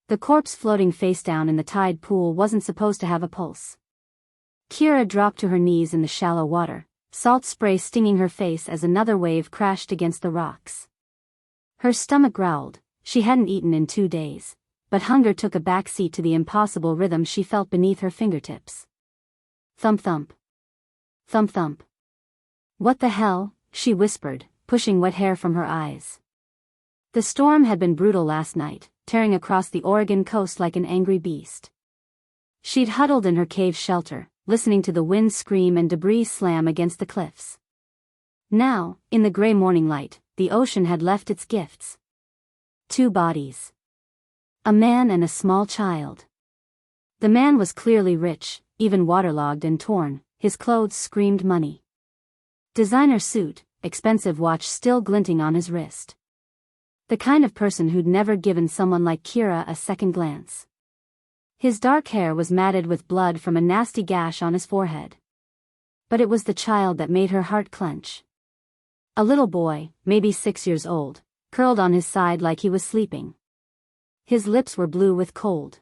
The corpse floating face down in the tide pool wasn't supposed to have a pulse. Kira dropped to her knees in the shallow water, salt spray stinging her face as another wave crashed against the rocks. Her stomach growled. She hadn't eaten in 2 days, but hunger took a back seat to the impossible rhythm she felt beneath her fingertips. Thump thump. Thump thump. What the hell? She whispered, pushing wet hair from her eyes. The storm had been brutal last night, tearing across the Oregon coast like an angry beast. She'd huddled in her cave shelter, listening to the wind scream and debris slam against the cliffs. Now, in the gray morning light, the ocean had left its gifts. 2 bodies. A man and a small child. The man was clearly rich, even waterlogged and torn, his clothes screamed money. Designer suit, expensive watch still glinting on his wrist. The kind of person who'd never given someone like Kira a second glance. His dark hair was matted with blood from a nasty gash on his forehead. But it was the child that made her heart clench. A little boy, maybe 6 years old, curled on his side like he was sleeping. His lips were blue with cold.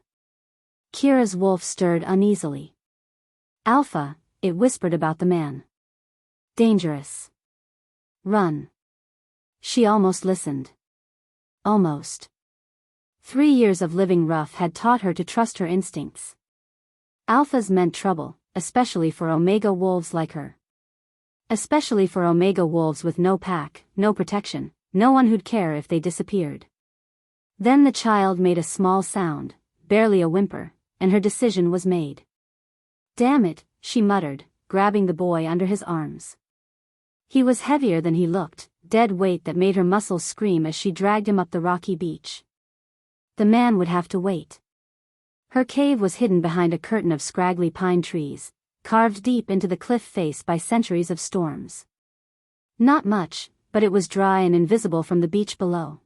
Kira's wolf stirred uneasily. Alpha, it whispered about the man. Dangerous. Run. She almost listened. Almost. 3 years of living rough had taught her to trust her instincts. Alphas meant trouble, especially for Omega wolves like her. Especially for Omega wolves with no pack, no protection, no one who'd care if they disappeared. Then the child made a small sound, barely a whimper, and her decision was made. Damn it, she muttered, grabbing the boy under his arms. He was heavier than he looked, dead weight that made her muscles scream as she dragged him up the rocky beach. The man would have to wait. Her cave was hidden behind a curtain of scraggly pine trees, carved deep into the cliff face by centuries of storms. Not much, but it was dry and invisible from the beach below.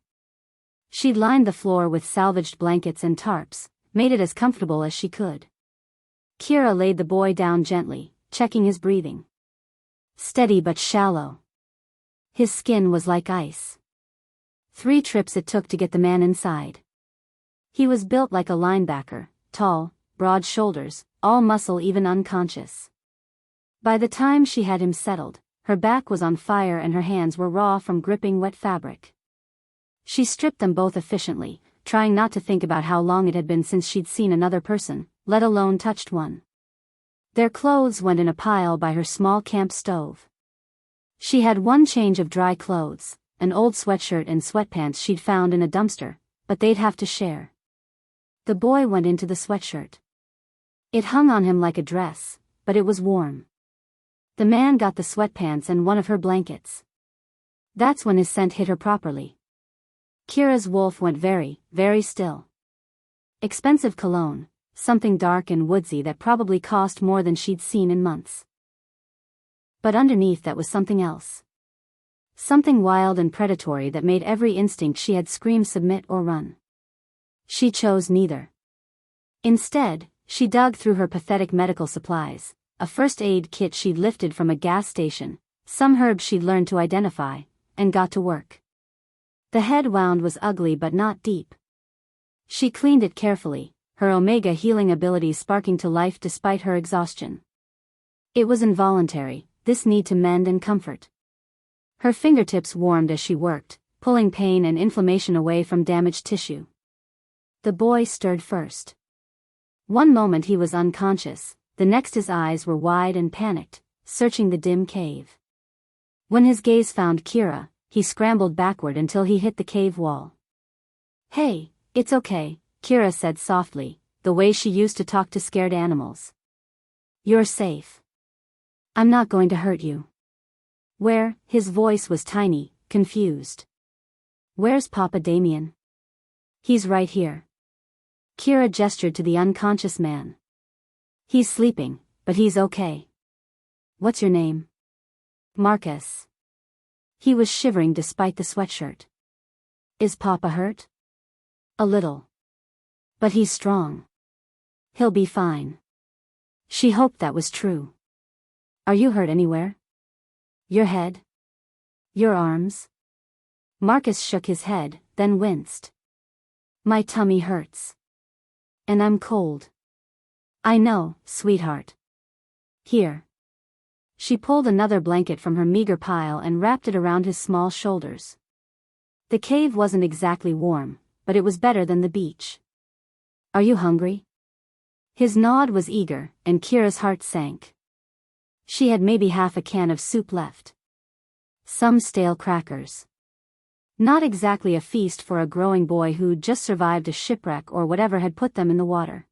She'd lined the floor with salvaged blankets and tarps, made it as comfortable as she could. Kira laid the boy down gently, checking his breathing. Steady but shallow. His skin was like ice. 3 trips it took to get the man inside. He was built like a linebacker, tall, broad shoulders, all muscle even unconscious. By the time she had him settled, her back was on fire and her hands were raw from gripping wet fabric. She stripped them both efficiently, trying not to think about how long it had been since she'd seen another person, let alone touched one. Their clothes went in a pile by her small camp stove. She had 1 change of dry clothes, an old sweatshirt and sweatpants she'd found in a dumpster, but they'd have to share. The boy went into the sweatshirt. It hung on him like a dress, but it was warm. The man got the sweatpants and one of her blankets. That's when his scent hit her properly. Kira's wolf went very, very still. Expensive cologne, something dark and woodsy that probably cost more than she'd seen in months. But underneath that was something else. Something wild and predatory that made every instinct she had scream submit or run. She chose neither. Instead, she dug through her pathetic medical supplies, a first aid kit she'd lifted from a gas station, some herbs she'd learned to identify, and got to work. The head wound was ugly but not deep. She cleaned it carefully, her Omega healing abilities sparking to life despite her exhaustion. It was involuntary, this need to mend and comfort. Her fingertips warmed as she worked, pulling pain and inflammation away from damaged tissue. The boy stirred first. One moment he was unconscious, the next his eyes were wide and panicked, searching the dim cave. When his gaze found Kira, he scrambled backward until he hit the cave wall. Hey, it's okay, Kira said softly, the way she used to talk to scared animals. You're safe. I'm not going to hurt you. Where? His voice was tiny, confused. Where's Papa Damian? He's right here. Kira gestured to the unconscious man. He's sleeping, but he's okay. What's your name? Marcus. He was shivering despite the sweatshirt. Is Papa hurt? A little. But he's strong. He'll be fine. She hoped that was true. Are you hurt anywhere? Your head? Your arms? Marcus shook his head, then winced. My tummy hurts. And I'm cold. I know, sweetheart. Here. She pulled another blanket from her meager pile and wrapped it around his small shoulders. The cave wasn't exactly warm, but it was better than the beach. Are you hungry? His nod was eager, and Kira's heart sank. She had maybe half a can of soup left. Some stale crackers. Not exactly a feast for a growing boy who'd just survived a shipwreck or whatever had put them in the water.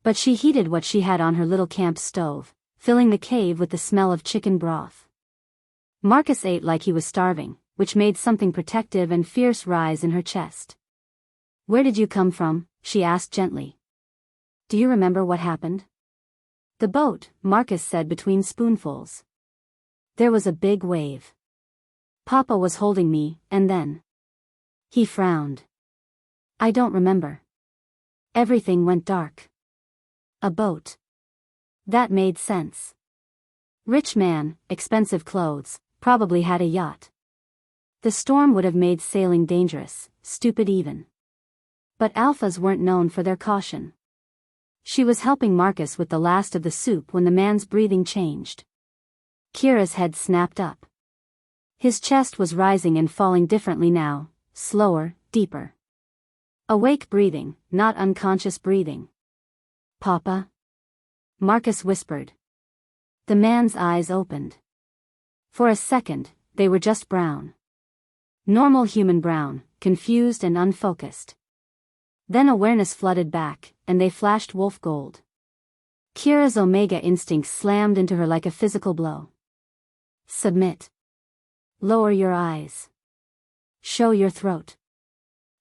But she heated what she had on her little camp stove, filling the cave with the smell of chicken broth. Marcus ate like he was starving, which made something protective and fierce rise in her chest. Where did you come from? She asked gently. Do you remember what happened? The boat, Marcus said between spoonfuls. There was a big wave. Papa was holding me, and then. He frowned. I don't remember. Everything went dark. A boat. That made sense. Rich man, expensive clothes, probably had a yacht. The storm would have made sailing dangerous, stupid even. But alphas weren't known for their caution. She was helping Marcus with the last of the soup when the man's breathing changed. Kira's head snapped up. His chest was rising and falling differently now, slower, deeper. Awake breathing, not unconscious breathing. Papa? Marcus whispered. The man's eyes opened. For a second, they were just brown. Normal human brown, confused and unfocused. Then awareness flooded back, and they flashed wolf gold. Kira's omega instincts slammed into her like a physical blow. Submit. Lower your eyes. Show your throat.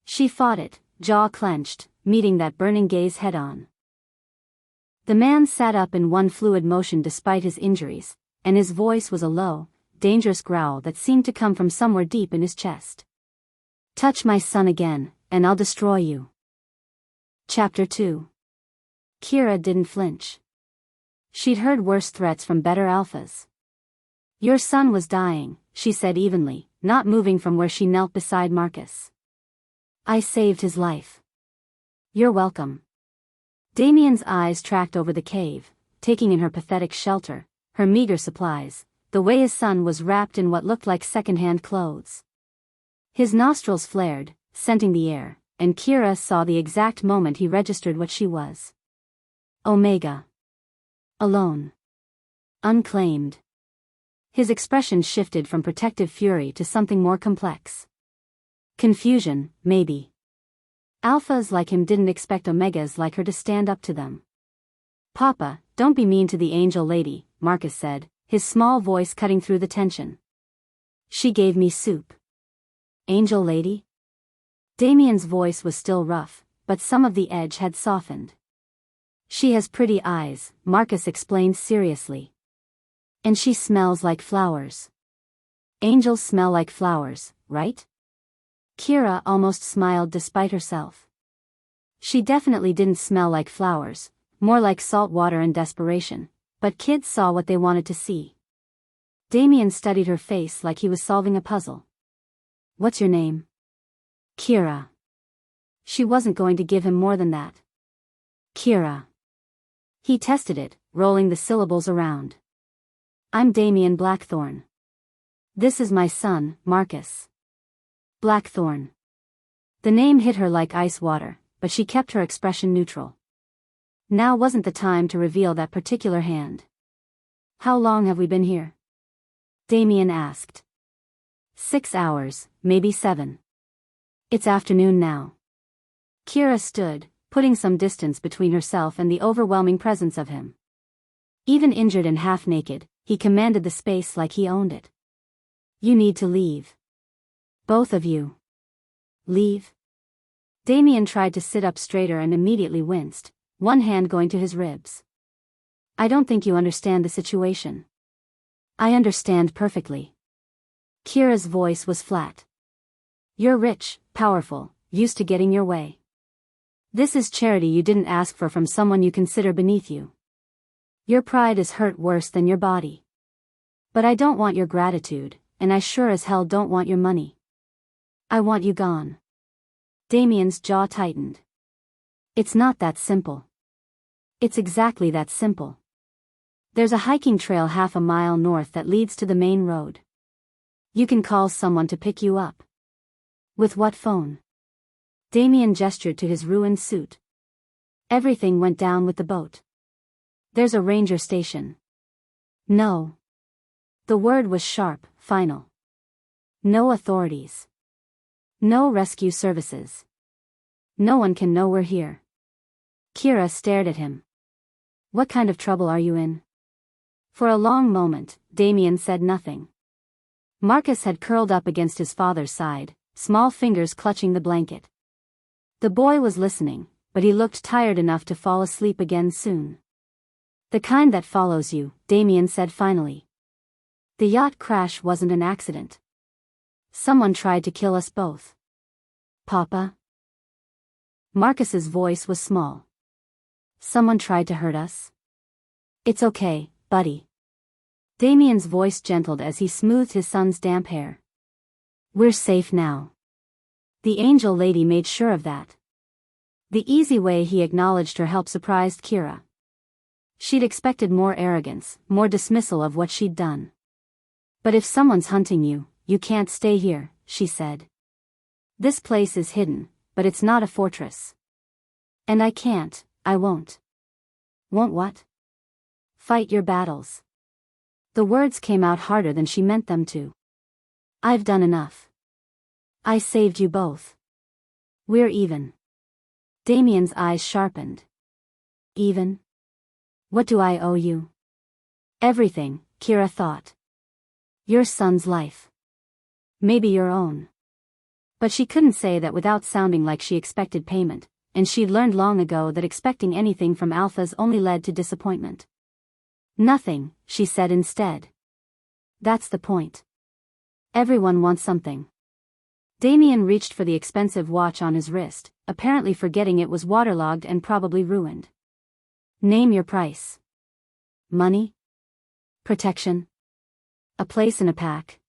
She fought it, jaw clenched, meeting that burning gaze head-on. The man sat up in one fluid motion despite his injuries, and his voice was a low, dangerous growl that seemed to come from somewhere deep in his chest. Touch my son again, and I'll destroy you. Chapter 2. Kira didn't flinch. She'd heard worse threats from better alphas. Your son was dying, she said evenly, not moving from where she knelt beside Marcus. I saved his life. You're welcome. Damian's eyes tracked over the cave, taking in her pathetic shelter, her meager supplies, the way his son was wrapped in what looked like second-hand clothes. His nostrils flared, scenting the air, and Kira saw the exact moment he registered what she was. Omega. Alone. Unclaimed. His expression shifted from protective fury to something more complex. Confusion, maybe. Alphas like him didn't expect Omegas like her to stand up to them. Papa, don't be mean to the angel lady, Marcus said, his small voice cutting through the tension. She gave me soup. Angel lady? Damian's voice was still rough, but some of the edge had softened. She has pretty eyes, Marcus explained seriously. And she smells like flowers. Angels smell like flowers, right? Kira almost smiled despite herself. She definitely didn't smell like flowers, more like salt water and desperation, but kids saw what they wanted to see. Damian studied her face like he was solving a puzzle. What's your name? Kira. She wasn't going to give him more than that. Kira. He tested it, rolling the syllables around. I'm Damian Blackthorn. This is my son, Marcus. Blackthorn. The name hit her like ice water, but she kept her expression neutral. Now wasn't the time to reveal that particular hand. How long have we been here? Damian asked. 6 hours, maybe 7. It's afternoon now. Kira stood, putting some distance between herself and the overwhelming presence of him. Even injured and half-naked, he commanded the space like he owned it. You need to leave. Both of you. Leave? Damian tried to sit up straighter and immediately winced, one hand going to his ribs. I don't think you understand the situation. I understand perfectly. Kira's voice was flat. You're rich, powerful, used to getting your way. This is charity you didn't ask for from someone you consider beneath you. Your pride is hurt worse than your body. But I don't want your gratitude, and I sure as hell don't want your money. I want you gone. Damian's jaw tightened. It's not that simple. It's exactly that simple. There's a hiking trail half a mile north that leads to the main road. You can call someone to pick you up. With what phone? Damian gestured to his ruined suit. Everything went down with the boat. There's a ranger station. No. The word was sharp, final. No authorities. No rescue services. No one can know we're here. Kira stared at him. What kind of trouble are you in? For a long moment, Damian said nothing. Marcus had curled up against his father's side, small fingers clutching the blanket. The boy was listening, but he looked tired enough to fall asleep again soon. The kind that follows you, Damian said finally. The yacht crash wasn't an accident. Someone tried to kill us both. Papa? Marcus's voice was small. Someone tried to hurt us? It's okay, buddy. Damian's voice gentled as he smoothed his son's damp hair. We're safe now. The angel lady made sure of that. The easy way he acknowledged her help surprised Kira. She'd expected more arrogance, more dismissal of what she'd done. But if someone's hunting you, you can't stay here, she said. This place is hidden, but it's not a fortress. And I won't. Won't what? Fight your battles. The words came out harder than she meant them to. I've done enough. I saved you both. We're even. Damian's eyes sharpened. Even? What do I owe you? Everything, Kira thought. Your son's life. Maybe your own. But she couldn't say that without sounding like she expected payment, and she'd learned long ago that expecting anything from alphas only led to disappointment. Nothing, she said instead. That's the point. Everyone wants something. Damian reached for the expensive watch on his wrist, apparently forgetting it was waterlogged and probably ruined. Name your price. Money? Protection? A place in a pack?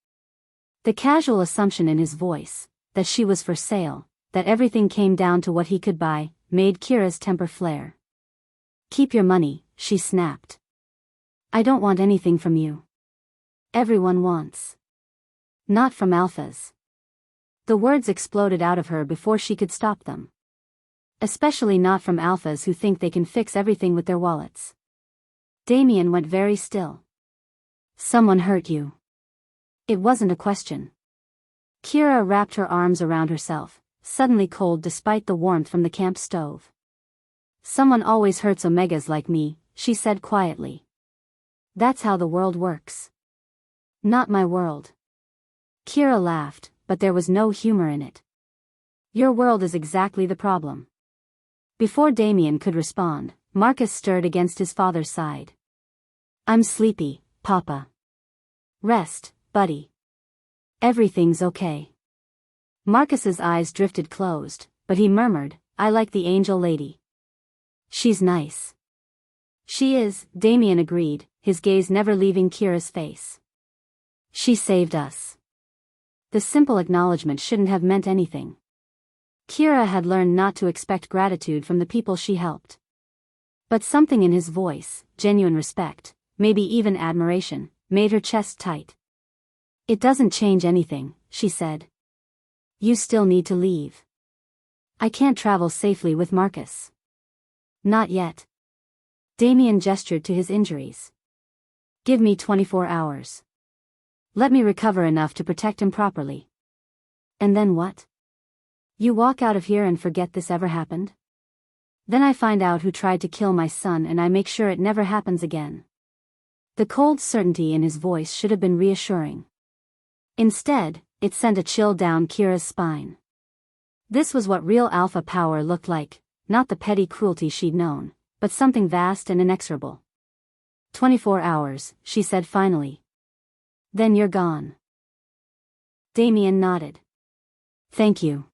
The casual assumption in his voice, that she was for sale, that everything came down to what he could buy, made Kira's temper flare. Keep your money, she snapped. I don't want anything from you. Everyone wants. Not from alphas. The words exploded out of her before she could stop them. Especially not from alphas who think they can fix everything with their wallets. Damian went very still. Someone hurt you. It wasn't a question. Kira wrapped her arms around herself, suddenly cold despite the warmth from the camp stove. Someone always hurts omegas like me, she said quietly. That's how the world works. Not my world. Kira laughed, but there was no humor in it. Your world is exactly the problem. Before Damian could respond, Marcus stirred against his father's side. I'm sleepy, Papa. Rest, buddy. Everything's okay. Marcus's eyes drifted closed, but he murmured, I like the angel lady. She's nice. She is, Damian agreed, his gaze never leaving Kira's face. She saved us. The simple acknowledgement shouldn't have meant anything. Kira had learned not to expect gratitude from the people she helped. But something in his voice, genuine respect, maybe even admiration, made her chest tight. It doesn't change anything, she said. You still need to leave. I can't travel safely with Marcus. Not yet. Damian gestured to his injuries. Give me 24 hours. Let me recover enough to protect him properly. And then what? You walk out of here and forget this ever happened? Then I find out who tried to kill my son and I make sure it never happens again. The cold certainty in his voice should have been reassuring. Instead, it sent a chill down Kira's spine. This was what real alpha power looked like, not the petty cruelty she'd known, but something vast and inexorable. 24 hours, she said finally. Then you're gone. Damian nodded. Thank you.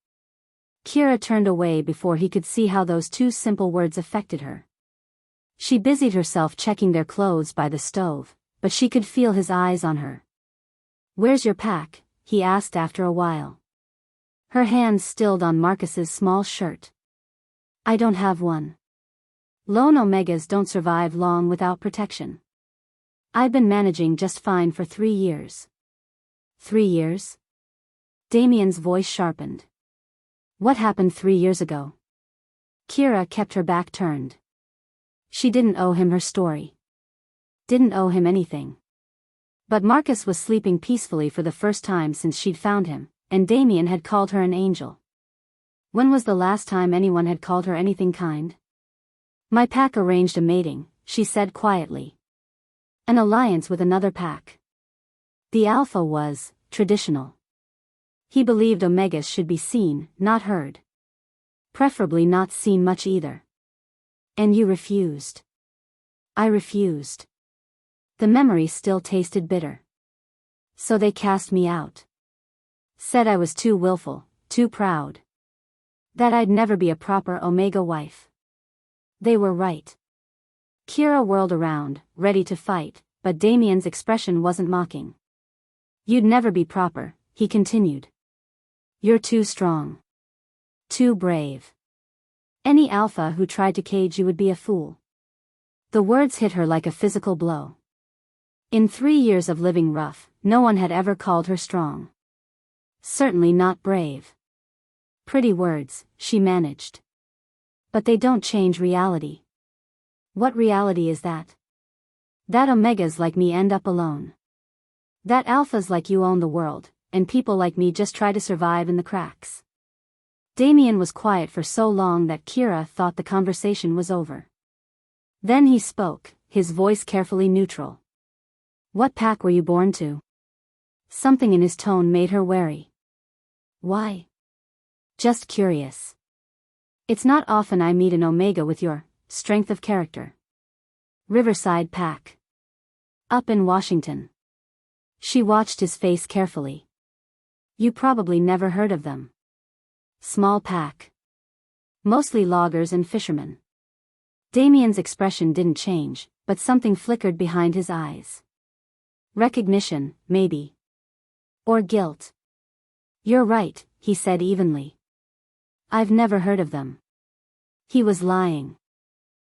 Kira turned away before he could see how those two simple words affected her. She busied herself checking their clothes by the stove, but she could feel his eyes on her. Where's your pack? He asked after a while. Her hands stilled on Marcus's small shirt. I don't have one. Lone omegas don't survive long without protection. I've been managing just fine for 3 years. 3 years? Damian's voice sharpened. What happened 3 years ago? Kira kept her back turned. She didn't owe him her story. Didn't owe him anything. But Marcus was sleeping peacefully for the first time since she'd found him, and Damian had called her an angel. When was the last time anyone had called her anything kind? My pack arranged a mating, she said quietly. An alliance with another pack. The alpha was traditional. He believed omegas should be seen, not heard. Preferably not seen much either. And you refused. I refused. The memory still tasted bitter. So they cast me out. Said I was too willful, too proud. That I'd never be a proper omega wife. They were right. Kira whirled around, ready to fight, but Damian's expression wasn't mocking. You'd never be proper, he continued. You're too strong. Too brave. Any alpha who tried to cage you would be a fool. The words hit her like a physical blow. In 3 years of living rough, no one had ever called her strong. Certainly not brave. Pretty words, she managed. But they don't change reality. What reality is that? That omegas like me end up alone. That alphas like you own the world, and people like me just try to survive in the cracks. Damian was quiet for so long that Kira thought the conversation was over. Then he spoke, his voice carefully neutral. What pack were you born to? Something in his tone made her wary. Why? Just curious. It's not often I meet an omega with your strength of character. Riverside Pack. Up in Washington. She watched his face carefully. You probably never heard of them. Small pack. Mostly loggers and fishermen. Damian's expression didn't change, but something flickered behind his eyes. Recognition, maybe. Or guilt. You're right, he said evenly. I've never heard of them. He was lying.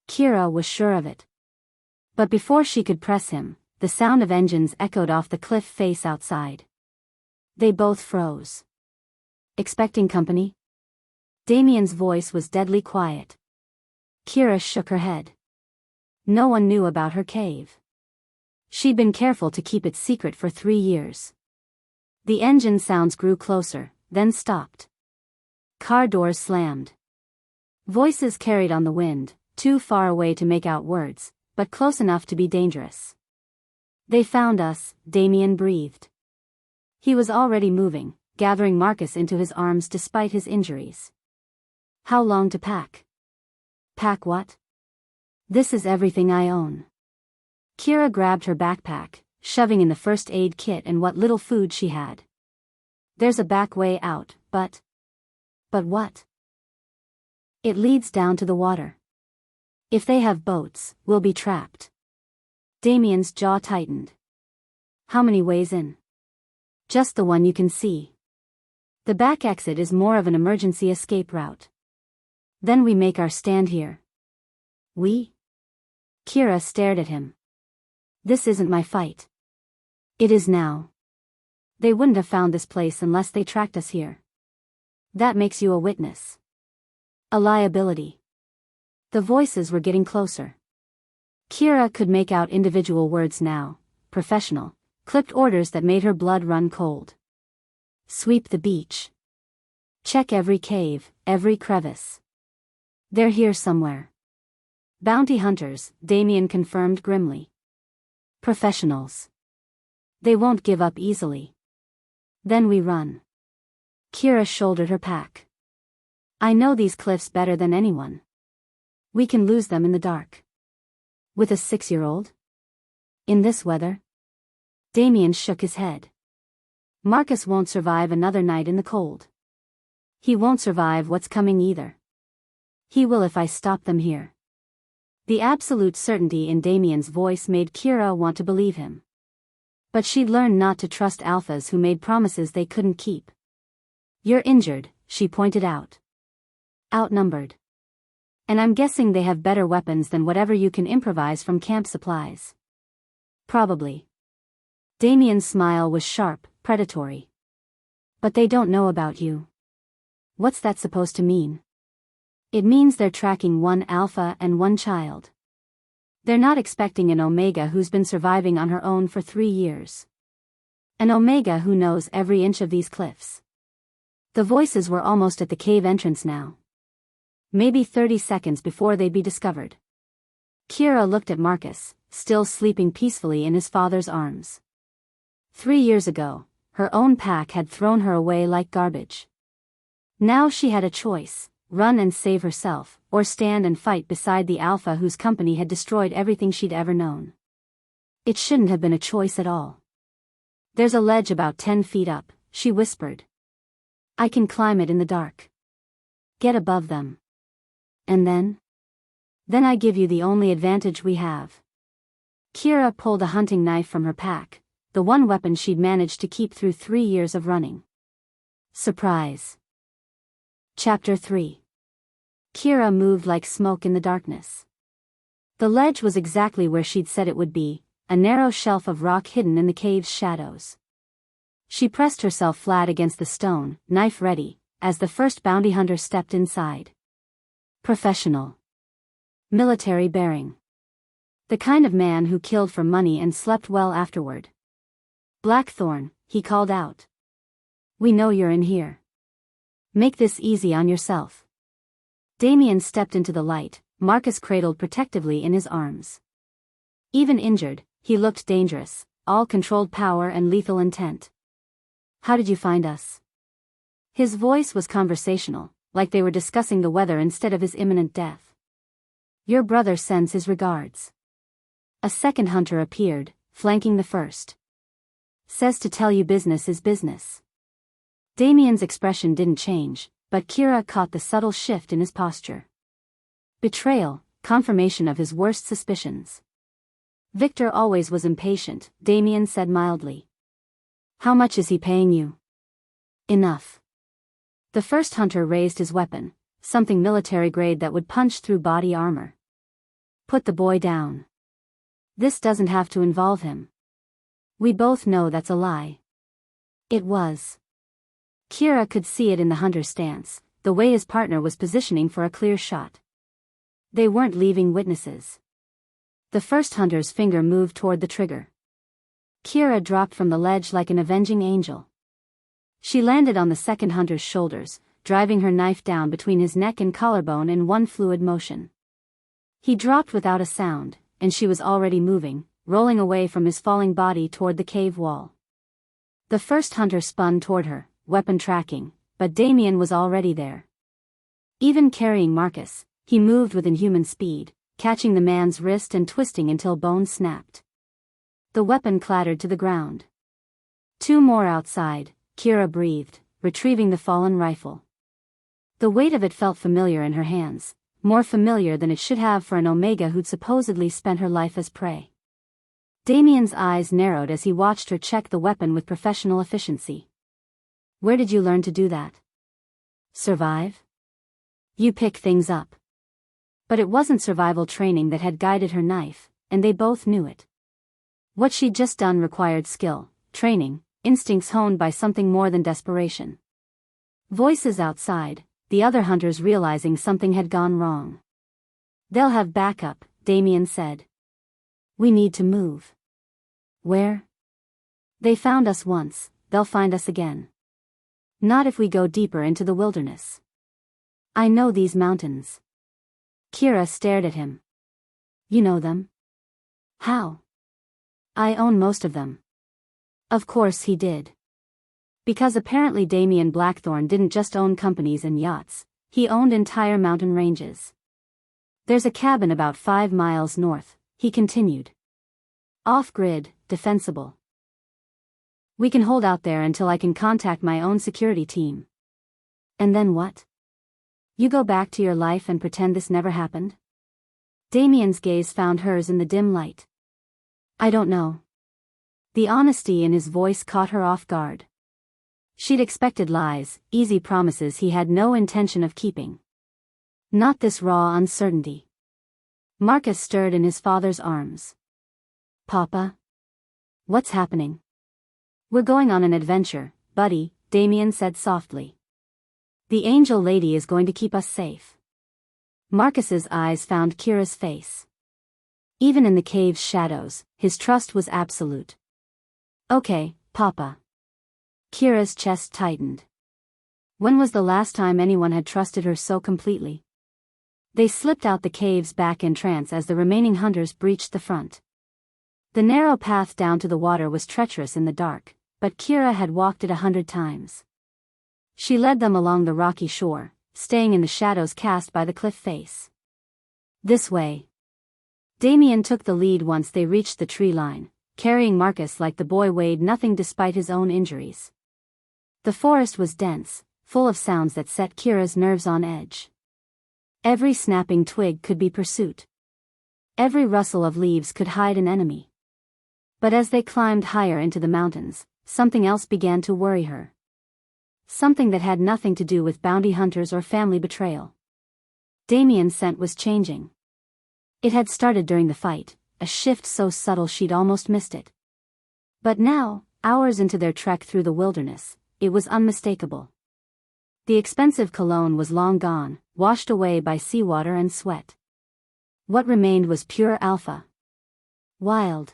Kira was sure of it. But before she could press him, the sound of engines echoed off the cliff face outside. They both froze. Expecting company? Damian's voice was deadly quiet. Kira shook her head. No one knew about her cave. She'd been careful to keep it secret for 3 years. The engine sounds grew closer, then stopped. Car doors slammed. Voices carried on the wind, too far away to make out words, but close enough to be dangerous. They found us, Damian breathed. He was already moving, gathering Marcus into his arms despite his injuries. How long to pack? Pack what? This is everything I own. Kira grabbed her backpack, shoving in the first aid kit and what little food she had. There's a back way out, but what? It leads down to the water. If they have boats, we'll be trapped. Damian's jaw tightened. How many ways in? Just the one you can see. The back exit is more of an emergency escape route. Then we make our stand here. We? Kira stared at him. This isn't my fight. It is now. They wouldn't have found this place unless they tracked us here. That makes you a witness. A liability. The voices were getting closer. Kira could make out individual words now, professional, clipped orders that made her blood run cold. Sweep the beach. Check every cave, every crevice. They're here somewhere. Bounty hunters, Damian confirmed grimly. Professionals. They won't give up easily. Then we run. Kira shouldered her pack. I know these cliffs better than anyone. We can lose them in the dark. With a 6-year-old? In this weather? Damian shook his head. Marcus won't survive another night in the cold. He won't survive what's coming either. He will if I stop them here. The absolute certainty in Damian's voice made Kira want to believe him. But she'd learned not to trust alphas who made promises they couldn't keep. You're injured, she pointed out. Outnumbered. And I'm guessing they have better weapons than whatever you can improvise from camp supplies. Probably. Damian's smile was sharp, predatory. But they don't know about you. What's that supposed to mean? It means they're tracking one alpha and one child. They're not expecting an Omega who's been surviving on her own for 3 years. An Omega who knows every inch of these cliffs. The voices were almost at the cave entrance now. Maybe 30 seconds before they'd be discovered. Kira looked at Marcus, still sleeping peacefully in his father's arms. 3 years ago, her own pack had thrown her away like garbage. Now she had a choice: run and save herself, or stand and fight beside the alpha whose company had destroyed everything she'd ever known. It shouldn't have been a choice at all. There's a ledge about 10 feet up, she whispered. I can climb it in the dark. Get above them. And then? Then I give you the only advantage we have. Kira pulled a hunting knife from her pack, the one weapon she'd managed to keep through 3 years of running. Surprise. Chapter 3. Kira moved like smoke in the darkness. The ledge was exactly where she'd said it would be, a narrow shelf of rock hidden in the cave's shadows. She pressed herself flat against the stone, knife ready, as the first bounty hunter stepped inside. Professional. Military bearing. The kind of man who killed for money and slept well afterward. Blackthorn, he called out. We know you're in here. Make this easy on yourself. Damian stepped into the light, Marcus cradled protectively in his arms. Even injured, he looked dangerous, all controlled power and lethal intent. How did you find us? His voice was conversational, like they were discussing the weather instead of his imminent death. Your brother sends his regards. A second hunter appeared, flanking the first. Says to tell you business is business. Damian's expression didn't change, but Kira caught the subtle shift in his posture. Betrayal, confirmation of his worst suspicions. Victor always was impatient, Damian said mildly. How much is he paying you? Enough. The first hunter raised his weapon, something military grade that would punch through body armor. Put the boy down. This doesn't have to involve him. We both know that's a lie. It was. Kira could see it in the hunter's stance, the way his partner was positioning for a clear shot. They weren't leaving witnesses. The first hunter's finger moved toward the trigger. Kira dropped from the ledge like an avenging angel. She landed on the second hunter's shoulders, driving her knife down between his neck and collarbone in one fluid motion. He dropped without a sound, and she was already moving, rolling away from his falling body toward the cave wall. The first hunter spun toward her, weapon tracking, but Damian was already there. Even carrying Marcus, he moved with inhuman speed, catching the man's wrist and twisting until bones snapped. The weapon clattered to the ground. 2 more outside, Kira breathed, retrieving the fallen rifle. The weight of it felt familiar in her hands, more familiar than it should have for an Omega who'd supposedly spent her life as prey. Damian's eyes narrowed as he watched her check the weapon with professional efficiency. Where did you learn to do that? Survive? You pick things up. But it wasn't survival training that had guided her knife, and they both knew it. What she'd just done required skill, training, instincts honed by something more than desperation. Voices outside, the other hunters realizing something had gone wrong. They'll have backup, Damian said. We need to move. Where? They found us once, they'll find us again. Not if we go deeper into the wilderness. I know these mountains. Kira stared at him. You know them? How? I own most of them. Of course he did. Because apparently Damian Blackthorn didn't just own companies and yachts, he owned entire mountain ranges. There's a cabin about 5 miles north, he continued. Off-grid, defensible. We can hold out there until I can contact my own security team. And then what? You go back to your life and pretend this never happened? Damian's gaze found hers in the dim light. I don't know. The honesty in his voice caught her off guard. She'd expected lies, easy promises he had no intention of keeping. Not this raw uncertainty. Marcus stirred in his father's arms. Papa? What's happening? We're going on an adventure, buddy, Damian said softly. The angel lady is going to keep us safe. Marcus's eyes found Kira's face. Even in the cave's shadows, his trust was absolute. Okay, Papa. Kira's chest tightened. When was the last time anyone had trusted her so completely? They slipped out the cave's back entrance as the remaining hunters breached the front. The narrow path down to the water was treacherous in the dark, but Kira had walked it 100 times. She led them along the rocky shore, staying in the shadows cast by the cliff face. This way. Damian took the lead once they reached the tree line, carrying Marcus like the boy weighed nothing despite his own injuries. The forest was dense, full of sounds that set Kira's nerves on edge. Every snapping twig could be pursuit. Every rustle of leaves could hide an enemy. But as they climbed higher into the mountains, something else began to worry her. Something that had nothing to do with bounty hunters or family betrayal. Damian's scent was changing. It had started during the fight, a shift so subtle she'd almost missed it. But now, hours into their trek through the wilderness, it was unmistakable. The expensive cologne was long gone, washed away by seawater and sweat. What remained was pure alpha. Wild.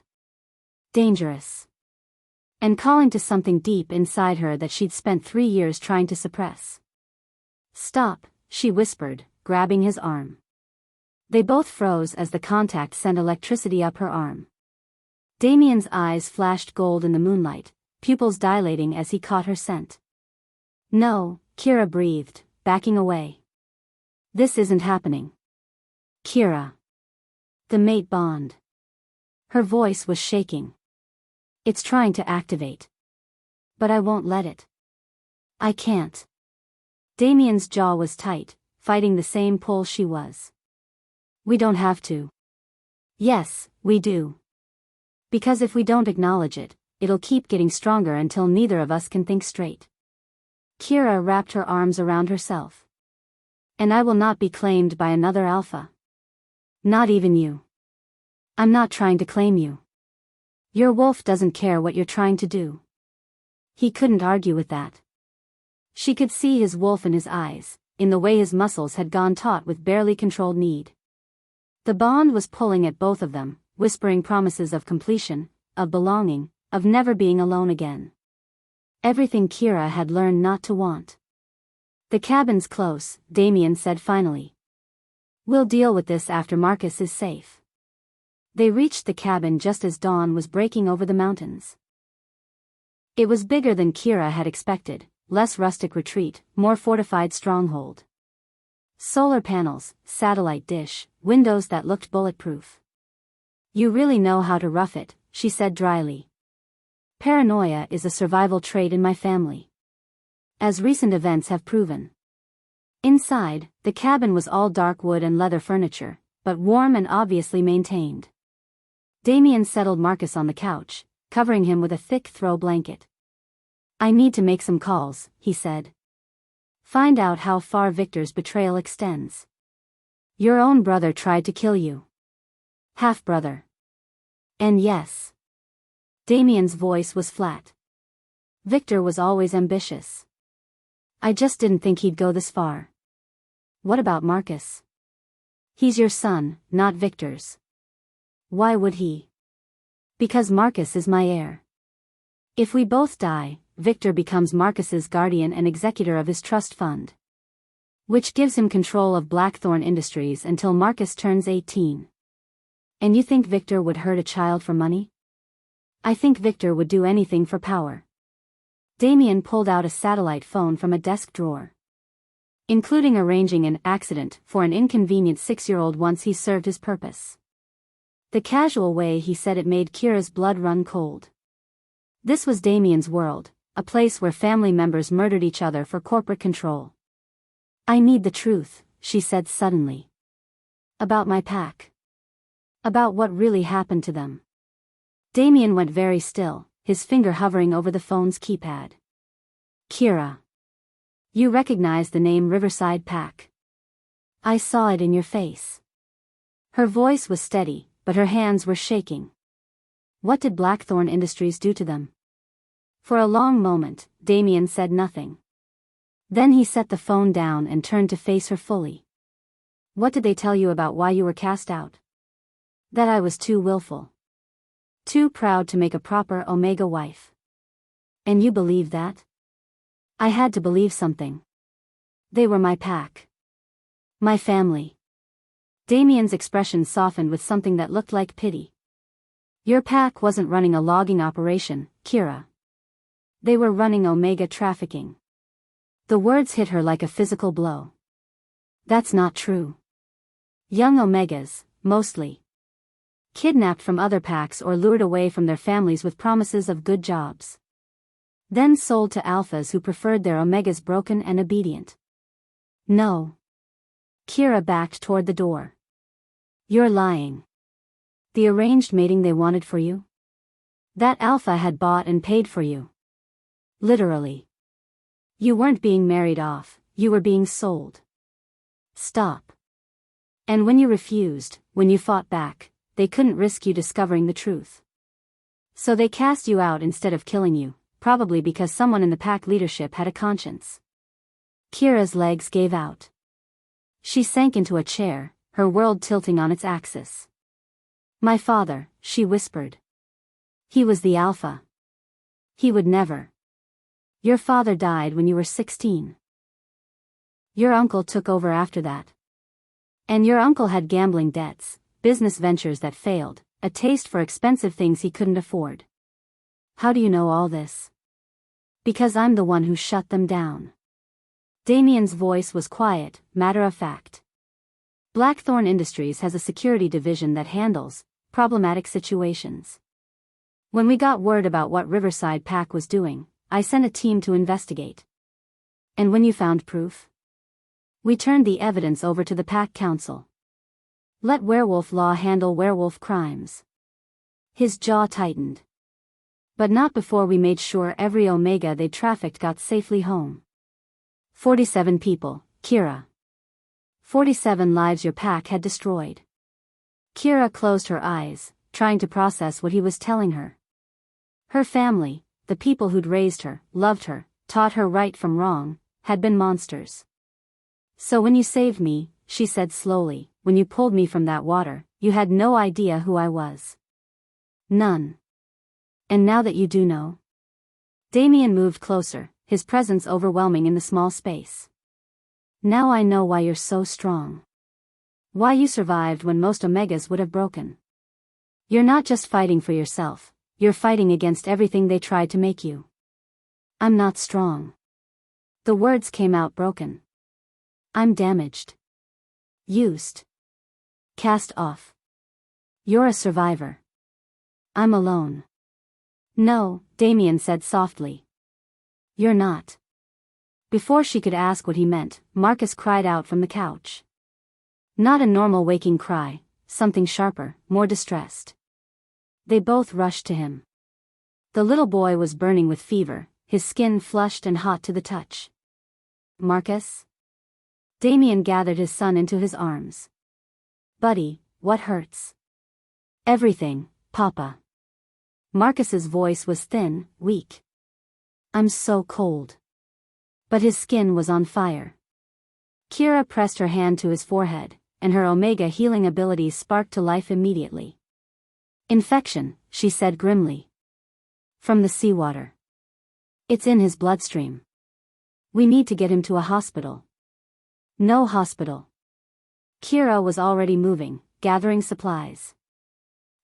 Dangerous. And calling to something deep inside her that she'd spent 3 years trying to suppress. Stop, she whispered, grabbing his arm. They both froze as the contact sent electricity up her arm. Damian's eyes flashed gold in the moonlight, pupils dilating as he caught her scent. No, Kira breathed, backing away. This isn't happening. Kira. The mate bond. Her voice was shaking. It's trying to activate. But I won't let it. I can't. Damian's jaw was tight, fighting the same pull she was. We don't have to. Yes, we do. Because if we don't acknowledge it, it'll keep getting stronger until neither of us can think straight. Kira wrapped her arms around herself. And I will not be claimed by another alpha. Not even you. I'm not trying to claim you. Your wolf doesn't care what you're trying to do. He couldn't argue with that. She could see his wolf in his eyes, in the way his muscles had gone taut with barely controlled need. The bond was pulling at both of them, whispering promises of completion, of belonging, of never being alone again. Everything Kira had learned not to want. The cabin's close, Damian said finally. We'll deal with this after Marcus is safe. They reached the cabin just as dawn was breaking over the mountains. It was bigger than Kira had expected, less rustic retreat, more fortified stronghold. Solar panels, satellite dish, windows that looked bulletproof. You really know how to rough it, she said dryly. Paranoia is a survival trait in my family. As recent events have proven. Inside, the cabin was all dark wood and leather furniture, but warm and obviously maintained. Damian settled Marcus on the couch, covering him with a thick throw blanket. I need to make some calls, he said. Find out how far Victor's betrayal extends. Your own brother tried to kill you. Half-brother. And yes. Damian's voice was flat. Victor was always ambitious. I just didn't think he'd go this far. What about Marcus? He's your son, not Victor's. Why would he? Because Marcus is my heir. If we both die, Victor becomes Marcus's guardian and executor of his trust fund. Which gives him control of Blackthorn Industries until Marcus turns 18. And you think Victor would hurt a child for money? I think Victor would do anything for power. Damian pulled out a satellite phone from a desk drawer. Including arranging an accident for an inconvenient 6-year-old once he served his purpose. The casual way he said it made Kira's blood run cold. This was Damian's world, a place where family members murdered each other for corporate control. I need the truth, she said suddenly. About my pack. About what really happened to them. Damian went very still, his finger hovering over the phone's keypad. Kira. You recognize the name Riverside Pack. I saw it in your face. Her voice was steady, but her hands were shaking. What did Blackthorn Industries do to them? For a long moment, Damian said nothing. Then he set the phone down and turned to face her fully. What did they tell you about why you were cast out? That I was too willful. Too proud to make a proper Omega wife. And you believe that? I had to believe something. They were my pack. My family. Damian's expression softened with something that looked like pity. Your pack wasn't running a logging operation, Kira. They were running Omega trafficking. The words hit her like a physical blow. That's not true. Young Omegas, mostly. Kidnapped from other packs or lured away from their families with promises of good jobs. Then sold to alphas who preferred their Omegas broken and obedient. No. Kira backed toward the door. You're lying. The arranged mating they wanted for you? That alpha had bought and paid for you. Literally. You weren't being married off, you were being sold. Stop. And when you refused, when you fought back, they couldn't risk you discovering the truth. So they cast you out instead of killing you, probably because someone in the pack leadership had a conscience. Kira's legs gave out. She sank into a chair, her world tilting on its axis. My father, she whispered. He was the alpha. He would never. Your father died when you were 16. Your uncle took over after that. And your uncle had gambling debts, business ventures that failed, a taste for expensive things he couldn't afford. How do you know all this? Because I'm the one who shut them down. Damian's voice was quiet, matter-of-fact. Blackthorn Industries has a security division that handles problematic situations. When we got word about what Riverside Pack was doing, I sent a team to investigate. And when you found proof? We turned the evidence over to the Pack Council. Let werewolf law handle werewolf crimes. His jaw tightened. But not before we made sure every Omega they trafficked got safely home. 47 people, Kira. 47 lives your pack had destroyed. Kira closed her eyes, trying to process what he was telling her. Her family, the people who'd raised her, loved her, taught her right from wrong, had been monsters. So when you saved me, she said slowly, when you pulled me from that water, you had no idea who I was. None. And now that you do know? Damian moved closer, his presence overwhelming in the small space. Now I know why you're so strong. Why you survived when most Omegas would have broken. You're not just fighting for yourself, you're fighting against everything they tried to make you. I'm not strong. The words came out broken. I'm damaged. Used. Cast off. You're a survivor. I'm alone. No, Damian said softly. You're not. Before she could ask what he meant, Marcus cried out from the couch. Not a normal waking cry, something sharper, more distressed. They both rushed to him. The little boy was burning with fever, his skin flushed and hot to the touch. Marcus? Damian gathered his son into his arms. Buddy, what hurts? Everything, Papa. Marcus's voice was thin, weak. I'm so cold. But his skin was on fire. Kira pressed her hand to his forehead, and her Omega healing abilities sparked to life immediately. Infection, she said grimly. From the seawater. It's in his bloodstream. We need to get him to a hospital. No hospital. Kira was already moving, gathering supplies.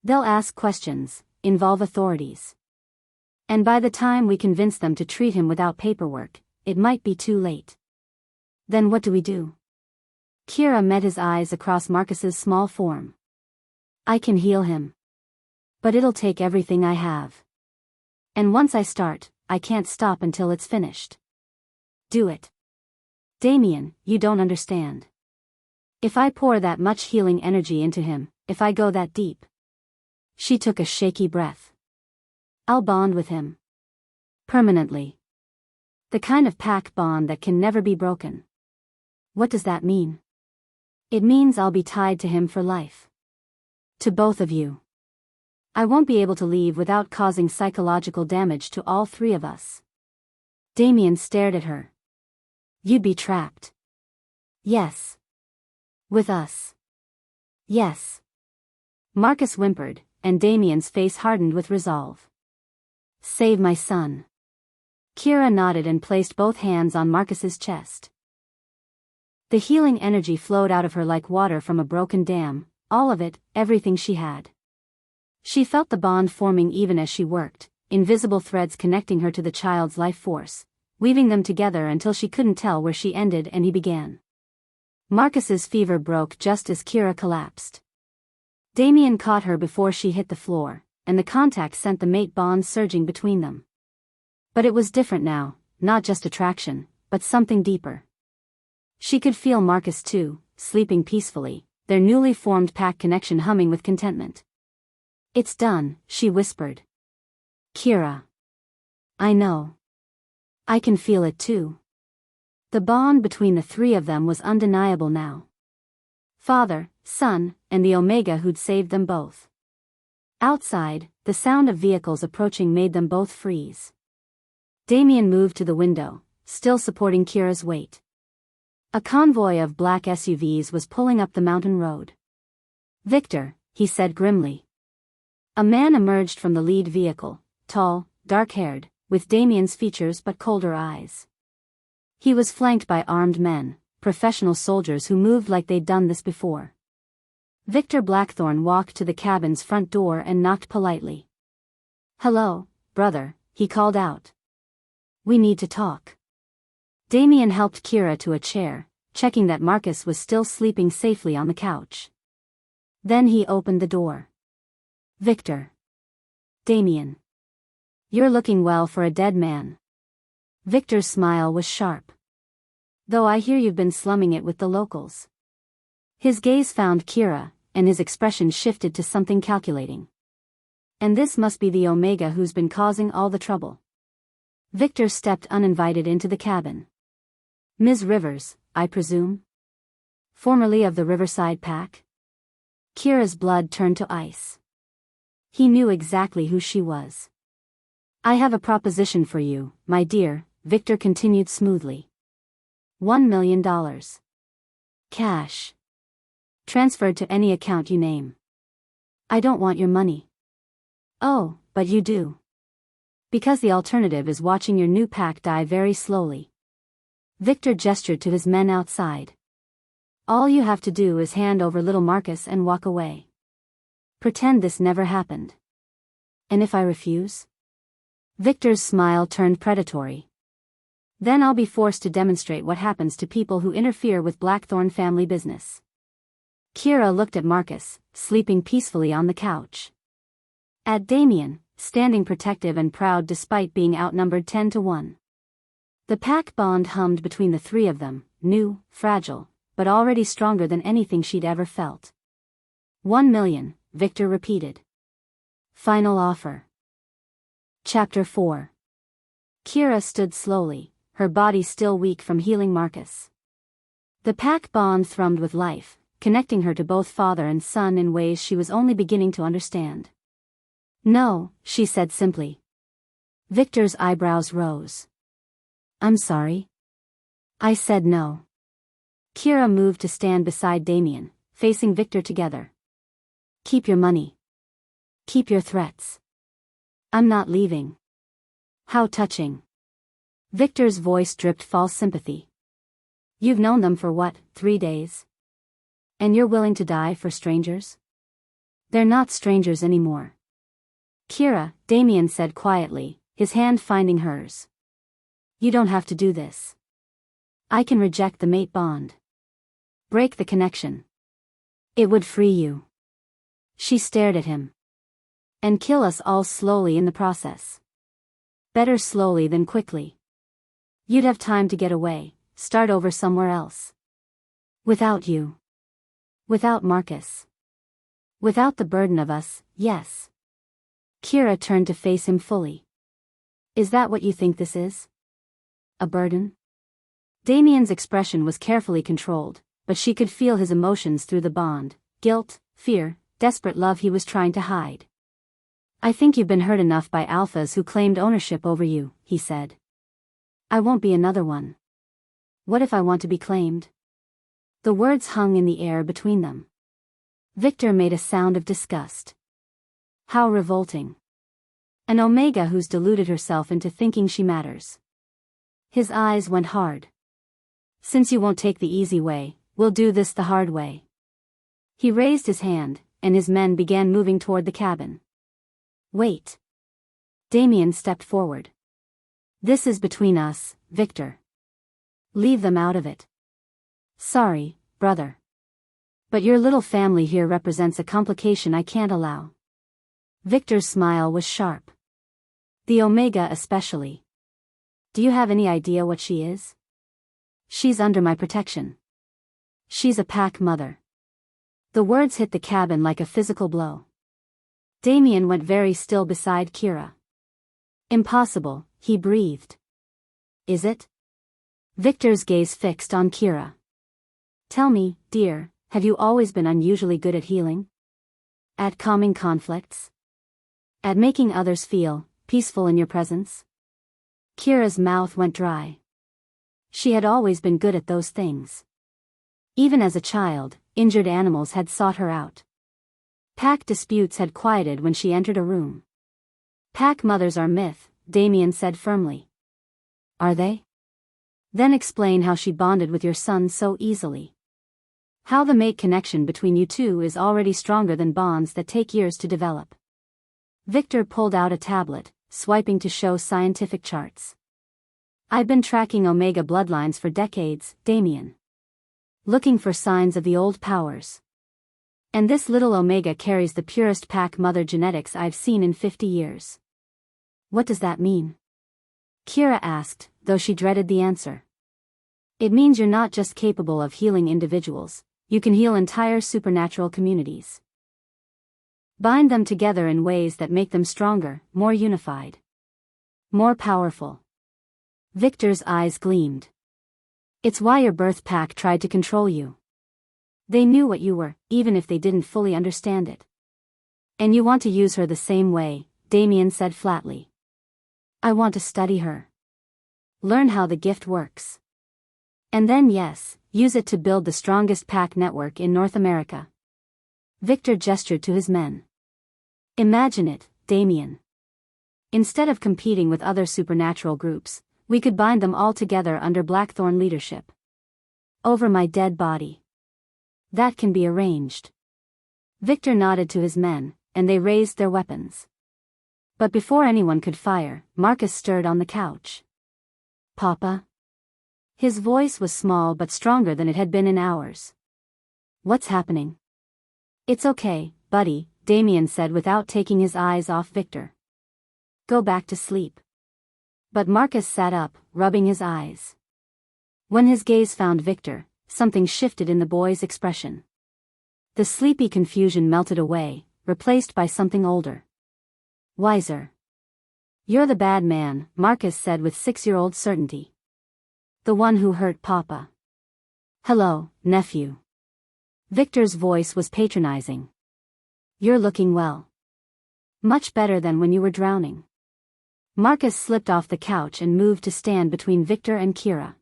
They'll ask questions, involve authorities. And by the time we convince them to treat him without paperwork, it might be too late. Then what do we do? Kira met his eyes across Marcus's small form. I can heal him. But it'll take everything I have. And once I start, I can't stop until it's finished. Do it. Damian, you don't understand. If I pour that much healing energy into him, if I go that deep. She took a shaky breath. I'll bond with him. Permanently. The kind of pack bond that can never be broken. What does that mean? It means I'll be tied to him for life. To both of you. I won't be able to leave without causing psychological damage to all three of us. Damian stared at her. You'd be trapped. Yes. With us. Yes. Marcus whimpered, and Damian's face hardened with resolve. Save my son. Kira nodded and placed both hands on Marcus's chest. The healing energy flowed out of her like water from a broken dam, all of it, everything she had. She felt the bond forming even as she worked, invisible threads connecting her to the child's life force, weaving them together until she couldn't tell where she ended and he began. Marcus's fever broke just as Kira collapsed. Damian caught her before she hit the floor, and the contact sent the mate bond surging between them. But it was different now, not just attraction, but something deeper. She could feel Marcus too, sleeping peacefully, their newly formed pack connection humming with contentment. It's done, she whispered. Kira. I know. I can feel it too. The bond between the three of them was undeniable now. Father, son, and the Omega who'd saved them both. Outside, the sound of vehicles approaching made them both freeze. Damian moved to the window, still supporting Kira's weight. A convoy of black SUVs was pulling up the mountain road. Victor, he said grimly. A man emerged from the lead vehicle, tall, dark-haired, with Damian's features but colder eyes. He was flanked by armed men, professional soldiers who moved like they'd done this before. Victor Blackthorne walked to the cabin's front door and knocked politely. Hello, brother, he called out. We need to talk. Damian helped Kira to a chair, checking that Marcus was still sleeping safely on the couch. Then he opened the door. Victor. Damian. You're looking well for a dead man. Victor's smile was sharp. Though I hear you've been slumming it with the locals. His gaze found Kira, and his expression shifted to something calculating. And this must be the Omega who's been causing all the trouble. Victor stepped uninvited into the cabin. Ms. Rivers, I presume? Formerly of the Riverside Pack? Kira's blood turned to ice. He knew exactly who she was. I have a proposition for you, my dear, Victor continued smoothly. $1 million. Cash. Transferred to any account you name. I don't want your money. Oh, but you do. Because the alternative is watching your new pack die very slowly. Victor gestured to his men outside. All you have to do is hand over little Marcus and walk away. Pretend this never happened. And if I refuse? Victor's smile turned predatory. Then I'll be forced to demonstrate what happens to people who interfere with Blackthorne family business. Kira looked at Marcus, sleeping peacefully on the couch. At Damian, standing protective and proud despite being outnumbered 10-1. The pack bond hummed between the three of them, new, fragile, but already stronger than anything she'd ever felt. 1 million, Victor repeated. Final offer. Chapter 4. Kira stood slowly, her body still weak from healing Marcus. The pack bond thrummed with life, connecting her to both father and son in ways she was only beginning to understand. No, she said simply. Victor's eyebrows rose. I'm sorry. I said no. Kira moved to stand beside Damian, facing Victor together. Keep your money. Keep your threats. I'm not leaving. How touching. Victor's voice dripped false sympathy. You've known them for what, 3 days? And you're willing to die for strangers? They're not strangers anymore. Kira, Damian said quietly, his hand finding hers. You don't have to do this. I can reject the mate bond. Break the connection. It would free you. She stared at him. And kill us all slowly in the process. Better slowly than quickly. You'd have time to get away, start over somewhere else. Without you. Without Marcus. Without the burden of us, yes. Kira turned to face him fully. Is that what you think this is? A burden? Damian's expression was carefully controlled, but she could feel his emotions through the bond: guilt, fear, desperate love he was trying to hide. "I think you've been hurt enough by alphas who claimed ownership over you," he said. "I won't be another one. What if I want to be claimed?" The words hung in the air between them. Victor made a sound of disgust. How revolting. An Omega who's deluded herself into thinking she matters. His eyes went hard. "Since you won't take the easy way, we'll do this the hard way." He raised his hand, and his men began moving toward the cabin. "Wait." Damian stepped forward. "This is between us, Victor. Leave them out of it." "Sorry, brother. But your little family here represents a complication I can't allow." Victor's smile was sharp. "The Omega especially. Do you have any idea what she is?" "She's under my protection. She's a pack mother." The words hit the cabin like a physical blow. Damian went very still beside Kira. "Impossible," he breathed. "Is it?" Victor's gaze fixed on Kira. "Tell me, dear, have you always been unusually good at healing? At calming conflicts? At making others feel peaceful in your presence?" Kira's mouth went dry. She had always been good at those things. Even as a child, injured animals had sought her out. Pack disputes had quieted when she entered a room. "Pack mothers are myth," Damian said firmly. "Are they? Then explain how she bonded with your son so easily. How the mate connection between you two is already stronger than bonds that take years to develop." Victor pulled out a tablet, swiping to show scientific charts. "I've been tracking Omega bloodlines for decades, Damian. Looking for signs of the old powers. And this little Omega carries the purest pack mother genetics I've seen in 50 years. What does that mean?" Kira asked, though she dreaded the answer. "It means you're not just capable of healing individuals, you can heal entire supernatural communities. Bind them together in ways that make them stronger, more unified. More powerful." Victor's eyes gleamed. "It's why your birth pack tried to control you. They knew what you were, even if they didn't fully understand it. And you want to use her the same way," Damian said flatly. "I want to study her. Learn how the gift works. And then yes, use it to build the strongest pack network in North America." Victor gestured to his men. "Imagine it, Damian. Instead of competing with other supernatural groups, we could bind them all together under Blackthorn leadership. Over my dead body. That can be arranged." Victor nodded to his men, and they raised their weapons. But before anyone could fire, Marcus stirred on the couch. "Papa?" His voice was small but stronger than it had been in hours. "What's happening?" "It's okay, buddy," Damian said without taking his eyes off Victor. "Go back to sleep." But Marcus sat up, rubbing his eyes. When his gaze found Victor, something shifted in the boy's expression. The sleepy confusion melted away, replaced by something older. Wiser. "You're the bad man," Marcus said with 6-year-old certainty. "The one who hurt Papa." "Hello, nephew." Victor's voice was patronizing. "You're looking well. Much better than when you were drowning." Marcus slipped off the couch and moved to stand between Victor and Kira.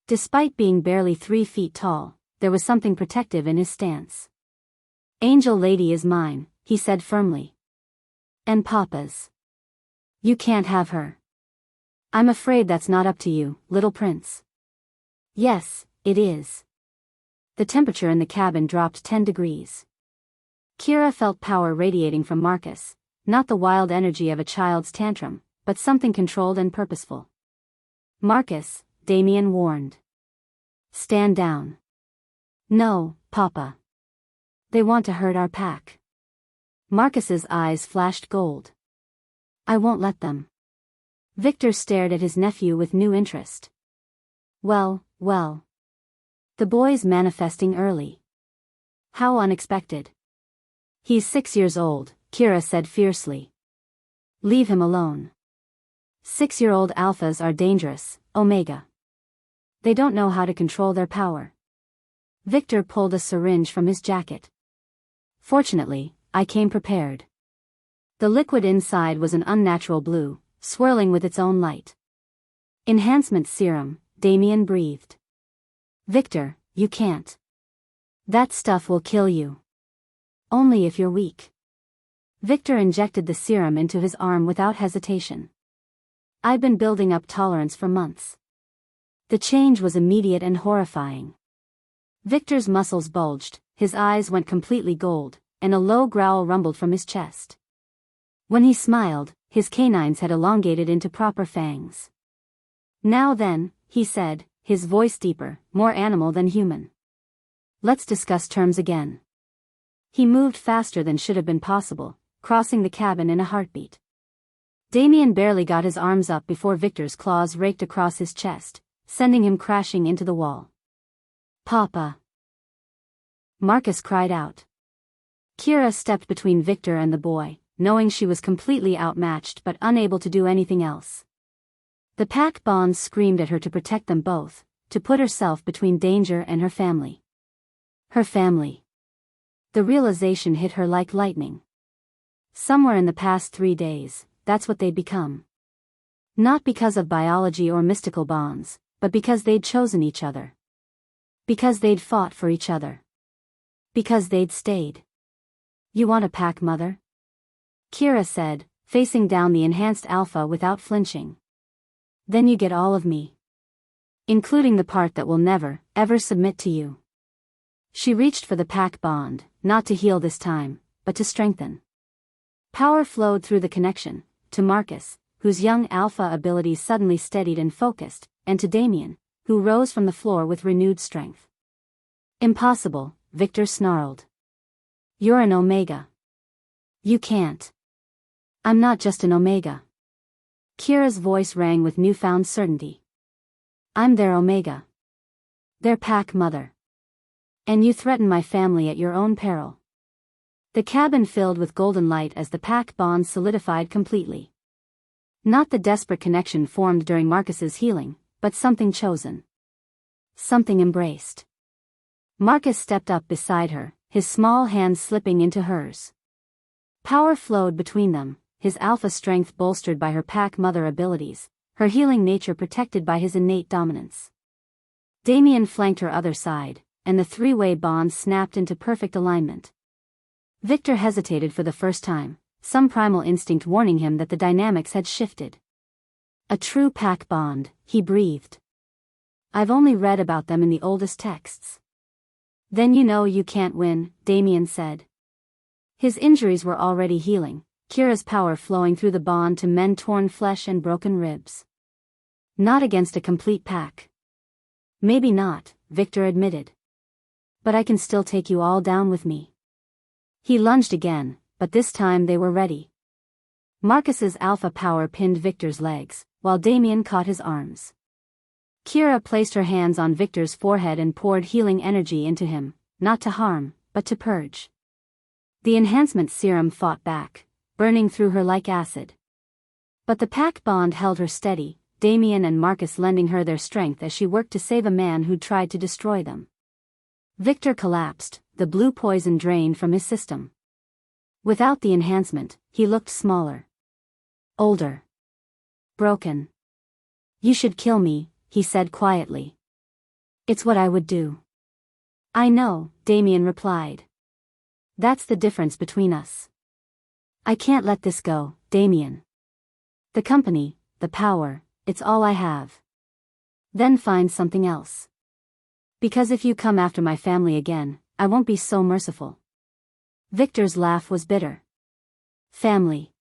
Despite being barely 3 feet tall, there was something protective in his stance. "Angel Lady is mine," he said firmly. "And Papa's. You can't have her." "I'm afraid that's not up to you, little prince." "Yes, it is." The temperature in the cabin dropped 10 degrees. Kira felt power radiating from Marcus, not the wild energy of a child's tantrum, but something controlled and purposeful. "Marcus," Damian warned. "Stand down." "No, Papa. They want to hurt our pack." Marcus's eyes flashed gold. "I won't let them." Victor stared at his nephew with new interest. Well. The boy's manifesting early. How unexpected." "He's 6 years old," Kira said fiercely. "Leave him alone. 6-year-old alphas are dangerous, Omega. They don't know how to control their power." Victor pulled a syringe from his jacket. Fortunately, I came prepared. The liquid inside was an unnatural blue, swirling with its own light. Enhancement serum, Damian breathed. Victor, you can't. That stuff will kill you. Only if you're weak. Victor injected the serum into his arm without hesitation. I've been building up tolerance for months. The change was immediate and horrifying. Victor's muscles bulged, his eyes went completely gold, and a low growl rumbled from his chest. When he smiled, his canines had elongated into proper fangs. Now then, he said, his voice deeper, more animal than human. Let's discuss terms again. He moved faster than should have been possible, crossing the cabin in a heartbeat. Damian barely got his arms up before Victor's claws raked across his chest, sending him crashing into the wall. Papa! Marcus cried out. Kira stepped between Victor and the boy, knowing she was completely outmatched but unable to do anything else. The pack bonds screamed at her to protect them both, to put herself between danger and her family. Her family. The realization hit her like lightning. Somewhere in the past 3 days, that's what they'd become. Not because of biology or mystical bonds, but because they'd chosen each other. Because they'd fought for each other. Because they'd stayed. You want a pack, mother? Kira said, facing down the enhanced alpha without flinching. Then you get all of me. Including the part that will never, ever submit to you. She reached for the pack bond, not to heal this time, but to strengthen. Power flowed through the connection, to Marcus, whose young alpha abilities suddenly steadied and focused, and to Damian, who rose from the floor with renewed strength. Impossible, Victor snarled. You're an Omega. You can't. I'm not just an Omega. Kira's voice rang with newfound certainty. I'm their Omega. Their pack mother. And you threaten my family at your own peril. The cabin filled with golden light as the pack bond solidified completely. Not the desperate connection formed during Marcus's healing, but something chosen. Something embraced. Marcus stepped up beside her, his small hands slipping into hers. Power flowed between them, his alpha strength bolstered by her pack mother abilities, her healing nature protected by his innate dominance. Damian flanked her other side, and the three-way bond snapped into perfect alignment. Victor hesitated for the first time, some primal instinct warning him that the dynamics had shifted. A true pack bond, he breathed. I've only read about them in the oldest texts. Then you know you can't win, Damian said. His injuries were already healing, Kira's power flowing through the bond to mend torn flesh and broken ribs. Not against a complete pack. Maybe not, Victor admitted. But I can still take you all down with me. He lunged again, but this time they were ready. Marcus's alpha power pinned Victor's legs, while Damian caught his arms. Kira placed her hands on Victor's forehead and poured healing energy into him, not to harm, but to purge. The enhancement serum fought back, burning through her like acid. But the pack bond held her steady, Damian and Marcus lending her their strength as she worked to save a man who'd tried to destroy them. Victor collapsed, the blue poison drained from his system. Without the enhancement, he looked smaller. Older. Broken. You should kill me, he said quietly. It's what I would do. I know, Damian replied. That's the difference between us. I can't let this go, Damian. The company, the power, it's all I have. Then find something else. Because if you come after my family again, I won't be so merciful. Victor's laugh was bitter. Family.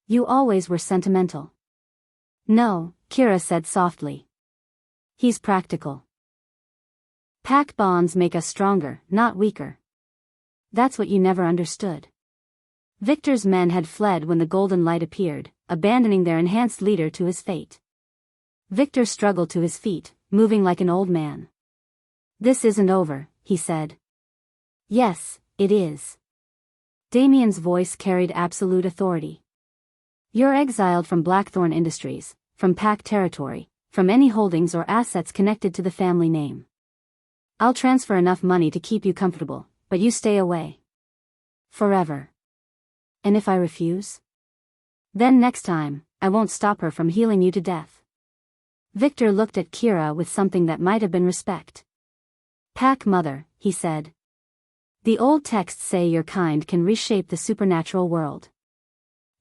You always were sentimental. No, Kira said softly. He's practical. Pack bonds make us stronger, not weaker. That's what you never understood. Victor's men had fled when the golden light appeared, abandoning their enhanced leader to his fate. Victor struggled to his feet, moving like an old man. This isn't over, he said. Yes, it is. Damian's voice carried absolute authority. You're exiled from Blackthorn Industries, from Pack territory, from any holdings or assets connected to the family name. I'll transfer enough money to keep you comfortable, but you stay away. Forever. And if I refuse? Then next time, I won't stop her from healing you to death. Victor looked at Kira with something that might have been respect. Pack mother, he said. The old texts say your kind can reshape the supernatural world.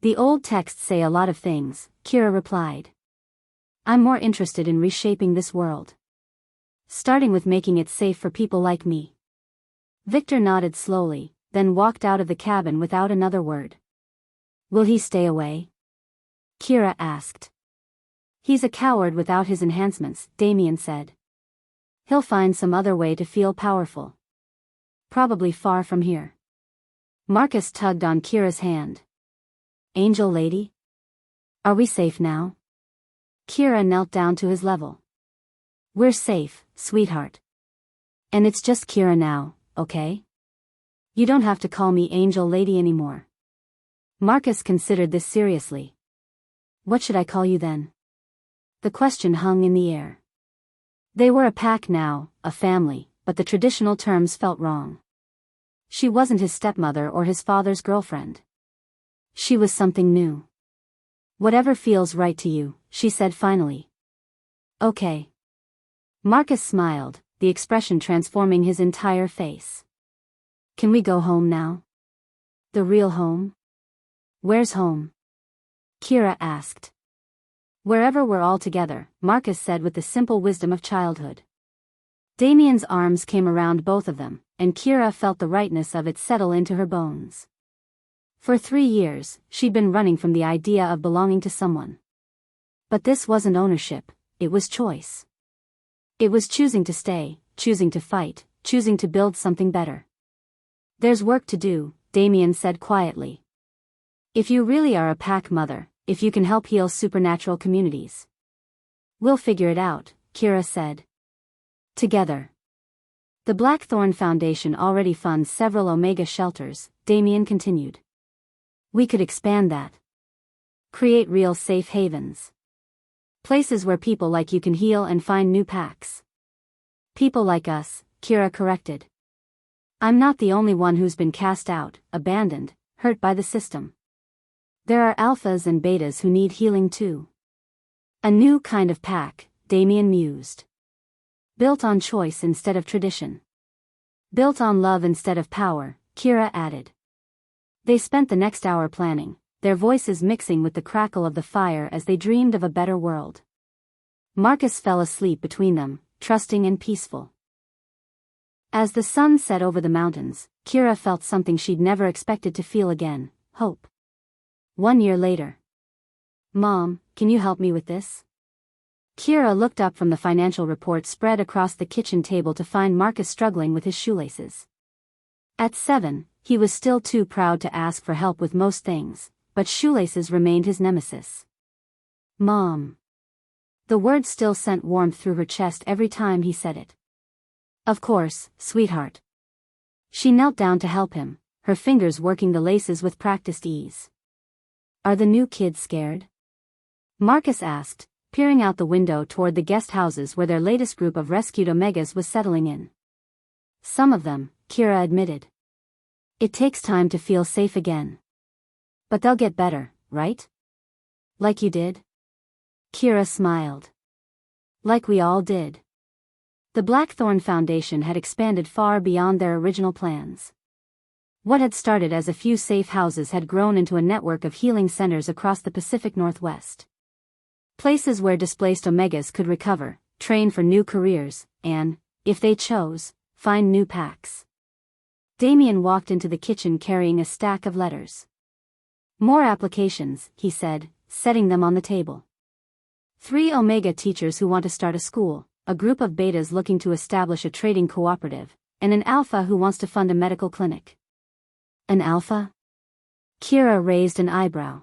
The old texts say a lot of things, Kira replied. I'm more interested in reshaping this world. Starting with making it safe for people like me. Victor nodded slowly, then walked out of the cabin without another word. Will he stay away? Kira asked. He's a coward without his enhancements, Damian said. He'll find some other way to feel powerful. Probably far from here. Marcus tugged on Kira's hand. Angel lady? Are we safe now? Kira knelt down to his level. We're safe, sweetheart. And it's just Kira now, okay? You don't have to call me Angel Lady anymore. Marcus considered this seriously. What should I call you then? The question hung in the air. They were a pack now, a family, but the traditional terms felt wrong. She wasn't his stepmother or his father's girlfriend. She was something new. Whatever feels right to you, she said finally. Okay. Marcus smiled, the expression transforming his entire face. Can we go home now? The real home? Where's home? Kira asked. Wherever we're all together, Marcus said with the simple wisdom of childhood. Damian's arms came around both of them, and Kira felt the rightness of it settle into her bones. For 3 years, she'd been running from the idea of belonging to someone. But this wasn't ownership, it was choice. It was choosing to stay, choosing to fight, choosing to build something better. There's work to do, Damian said quietly. If you really are a pack mother, if you can help heal supernatural communities. We'll figure it out, Kira said. Together. The Blackthorn Foundation already funds several Omega shelters, Damian continued. We could expand that. Create real safe havens. Places where people like you can heal and find new packs. People like us, Kira corrected. I'm not the only one who's been cast out, abandoned, hurt by the system. There are alphas and betas who need healing too. A new kind of pack, Damian mused. Built on choice instead of tradition. Built on love instead of power, Kira added. They spent the next hour planning, their voices mixing with the crackle of the fire as they dreamed of a better world. Marcus fell asleep between them, trusting and peaceful. As the sun set over the mountains, Kira felt something she'd never expected to feel again, hope. 1 year later. Mom, can you help me with this? Kira looked up from the financial report spread across the kitchen table to find Marcus struggling with his shoelaces. At 7, he was still too proud to ask for help with most things, but shoelaces remained his nemesis. Mom. The word still sent warmth through her chest every time he said it. Of course, sweetheart. She knelt down to help him, her fingers working the laces with practiced ease. Are the new kids scared? Marcus asked, peering out the window toward the guest houses where their latest group of rescued Omegas was settling in. Some of them, Kira admitted. It takes time to feel safe again. But they'll get better, right? Like you did? Kira smiled. Like we all did. The Blackthorn Foundation had expanded far beyond their original plans. What had started as a few safe houses had grown into a network of healing centers across the Pacific Northwest. Places where displaced Omegas could recover, train for new careers, and, if they chose, find new packs. Damian walked into the kitchen carrying a stack of letters. More applications, he said, setting them on the table. 3 Omega teachers who want to start a school, a group of betas looking to establish a trading cooperative, and an alpha who wants to fund a medical clinic. An alpha? Kira raised an eyebrow.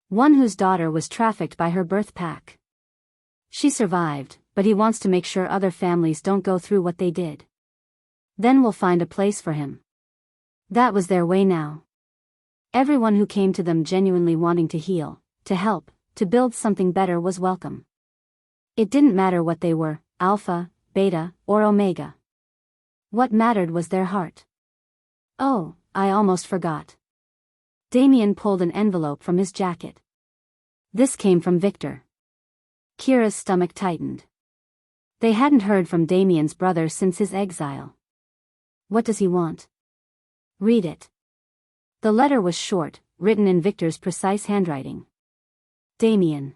One whose daughter was trafficked by her birth pack. She survived, but he wants to make sure other families don't go through what they did. Then we'll find a place for him. That was their way now. Everyone who came to them genuinely wanting to heal, to help, to build something better was welcome. It didn't matter what they were, alpha, beta, or omega. What mattered was their heart. Oh, I almost forgot. Damian pulled an envelope from his jacket. This came from Victor. Kira's stomach tightened. They hadn't heard from Damian's brother since his exile. What does he want? Read it. The letter was short, written in Victor's precise handwriting. Damian.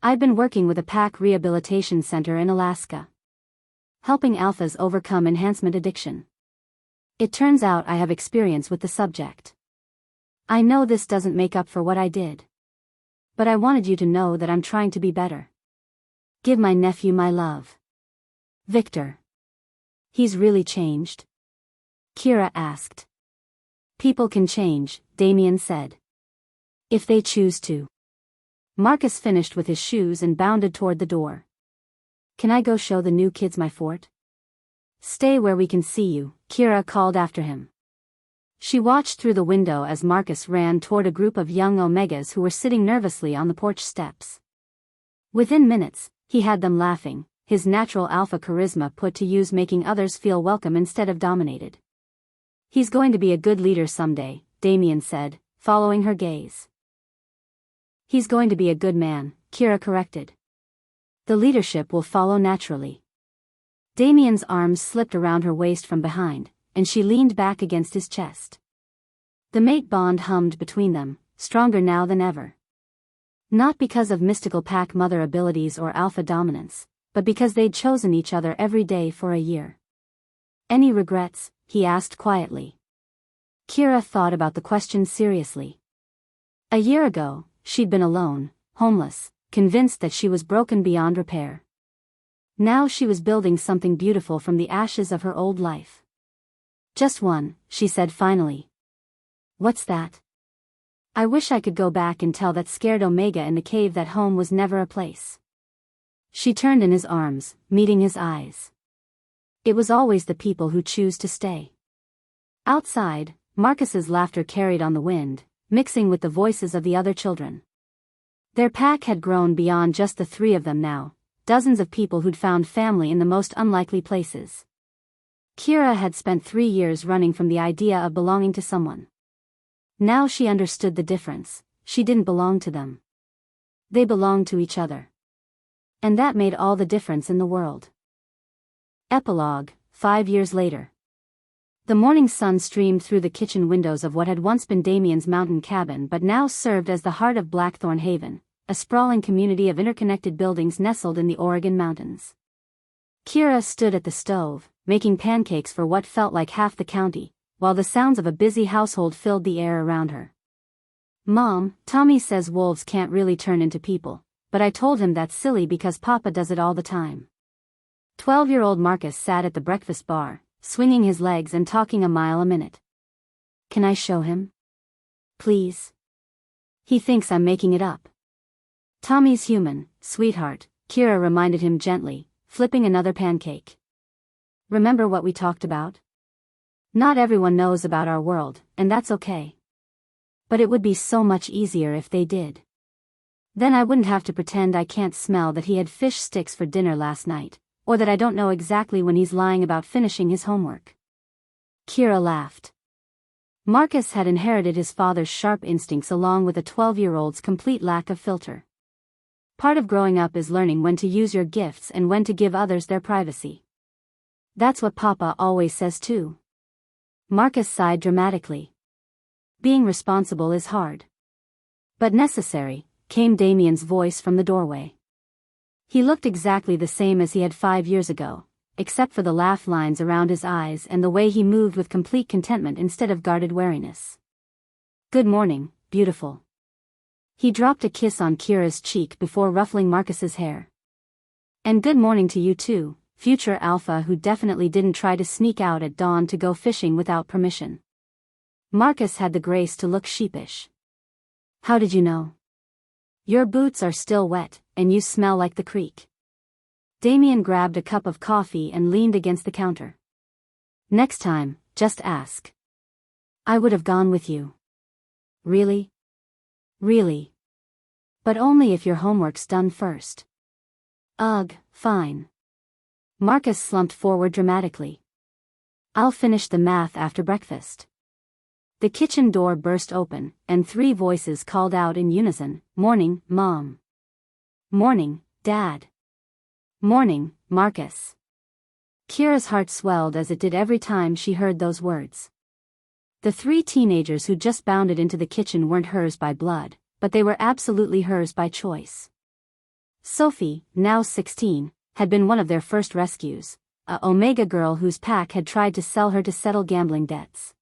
I've been working with a pack rehabilitation center in Alaska, helping alphas overcome enhancement addiction. It turns out I have experience with the subject. I know this doesn't make up for what I did, but I wanted you to know that I'm trying to be better. Give my nephew my love. Victor. He's really changed? Kira asked. People can change, Damian said. If they choose to. Marcus finished with his shoes and bounded toward the door. Can I go show the new kids my fort? Stay where we can see you, Kira called after him. She watched through the window as Marcus ran toward a group of young Omegas who were sitting nervously on the porch steps. Within minutes, he had them laughing, his natural alpha charisma put to use, making others feel welcome instead of dominated. He's going to be a good leader someday, Damian said, following her gaze. He's going to be a good man, Kira corrected. The leadership will follow naturally. Damian's arms slipped around her waist from behind, and she leaned back against his chest. The mate bond hummed between them, stronger now than ever. Not because of mystical pack mother abilities or alpha dominance, but because they'd chosen each other every day for a year. Any regrets? He asked quietly. Kira thought about the question seriously. A year ago, she'd been alone, homeless, convinced that she was broken beyond repair. Now she was building something beautiful from the ashes of her old life. Just one, she said finally. What's that? I wish I could go back and tell that scared Omega in the cave that home was never a place. She turned in his arms, meeting his eyes. It was always the people who choose to stay. Outside, Marcus's laughter carried on the wind, mixing with the voices of the other children. Their pack had grown beyond just the three of them now, dozens of people who'd found family in the most unlikely places. Kira had spent 3 years running from the idea of belonging to someone. Now she understood the difference. She didn't belong to them. They belonged to each other. And that made all the difference in the world. Epilogue, 5 years later. The morning sun streamed through the kitchen windows of what had once been Damian's mountain cabin but now served as the heart of Blackthorn Haven, a sprawling community of interconnected buildings nestled in the Oregon mountains. Kira stood at the stove, making pancakes for what felt like half the county, while the sounds of a busy household filled the air around her. Mom, Tommy says wolves can't really turn into people, but I told him that's silly because Papa does it all the time. 12-year-old Marcus sat at the breakfast bar, swinging his legs and talking a mile a minute. Can I show him? Please? He thinks I'm making it up. Tommy's human, sweetheart, Kira reminded him gently, flipping another pancake. Remember what we talked about? Not everyone knows about our world, and that's okay. But it would be so much easier if they did. Then I wouldn't have to pretend I can't smell that he had fish sticks for dinner last night, or that I don't know exactly when he's lying about finishing his homework. Kira laughed. Marcus had inherited his father's sharp instincts along with a 12-year-old's complete lack of filter. Part of growing up is learning when to use your gifts and when to give others their privacy. That's what Papa always says too. Marcus sighed dramatically. Being responsible is hard. But necessary, came Damian's voice from the doorway. He looked exactly the same as he had 5 years ago, except for the laugh lines around his eyes and the way he moved with complete contentment instead of guarded wariness. Good morning, beautiful. He dropped a kiss on Kira's cheek before ruffling Marcus's hair. And good morning to you too, future alpha who definitely didn't try to sneak out at dawn to go fishing without permission. Marcus had the grace to look sheepish. How did you know? Your boots are still wet, and you smell like the creek. Damian grabbed a cup of coffee and leaned against the counter. Next time, just ask. I would have gone with you. Really? Really? But only if your homework's done first. Ugh, fine. Marcus slumped forward dramatically. I'll finish the math after breakfast. The kitchen door burst open, and 3 voices called out in unison, "Morning, Mom." "Morning, Dad." "Morning, Marcus." Kira's heart swelled as it did every time she heard those words. The 3 teenagers who just bounded into the kitchen weren't hers by blood, but they were absolutely hers by choice. Sophie, now 16, had been one of their first rescues, a Omega girl whose pack had tried to sell her to settle gambling debts.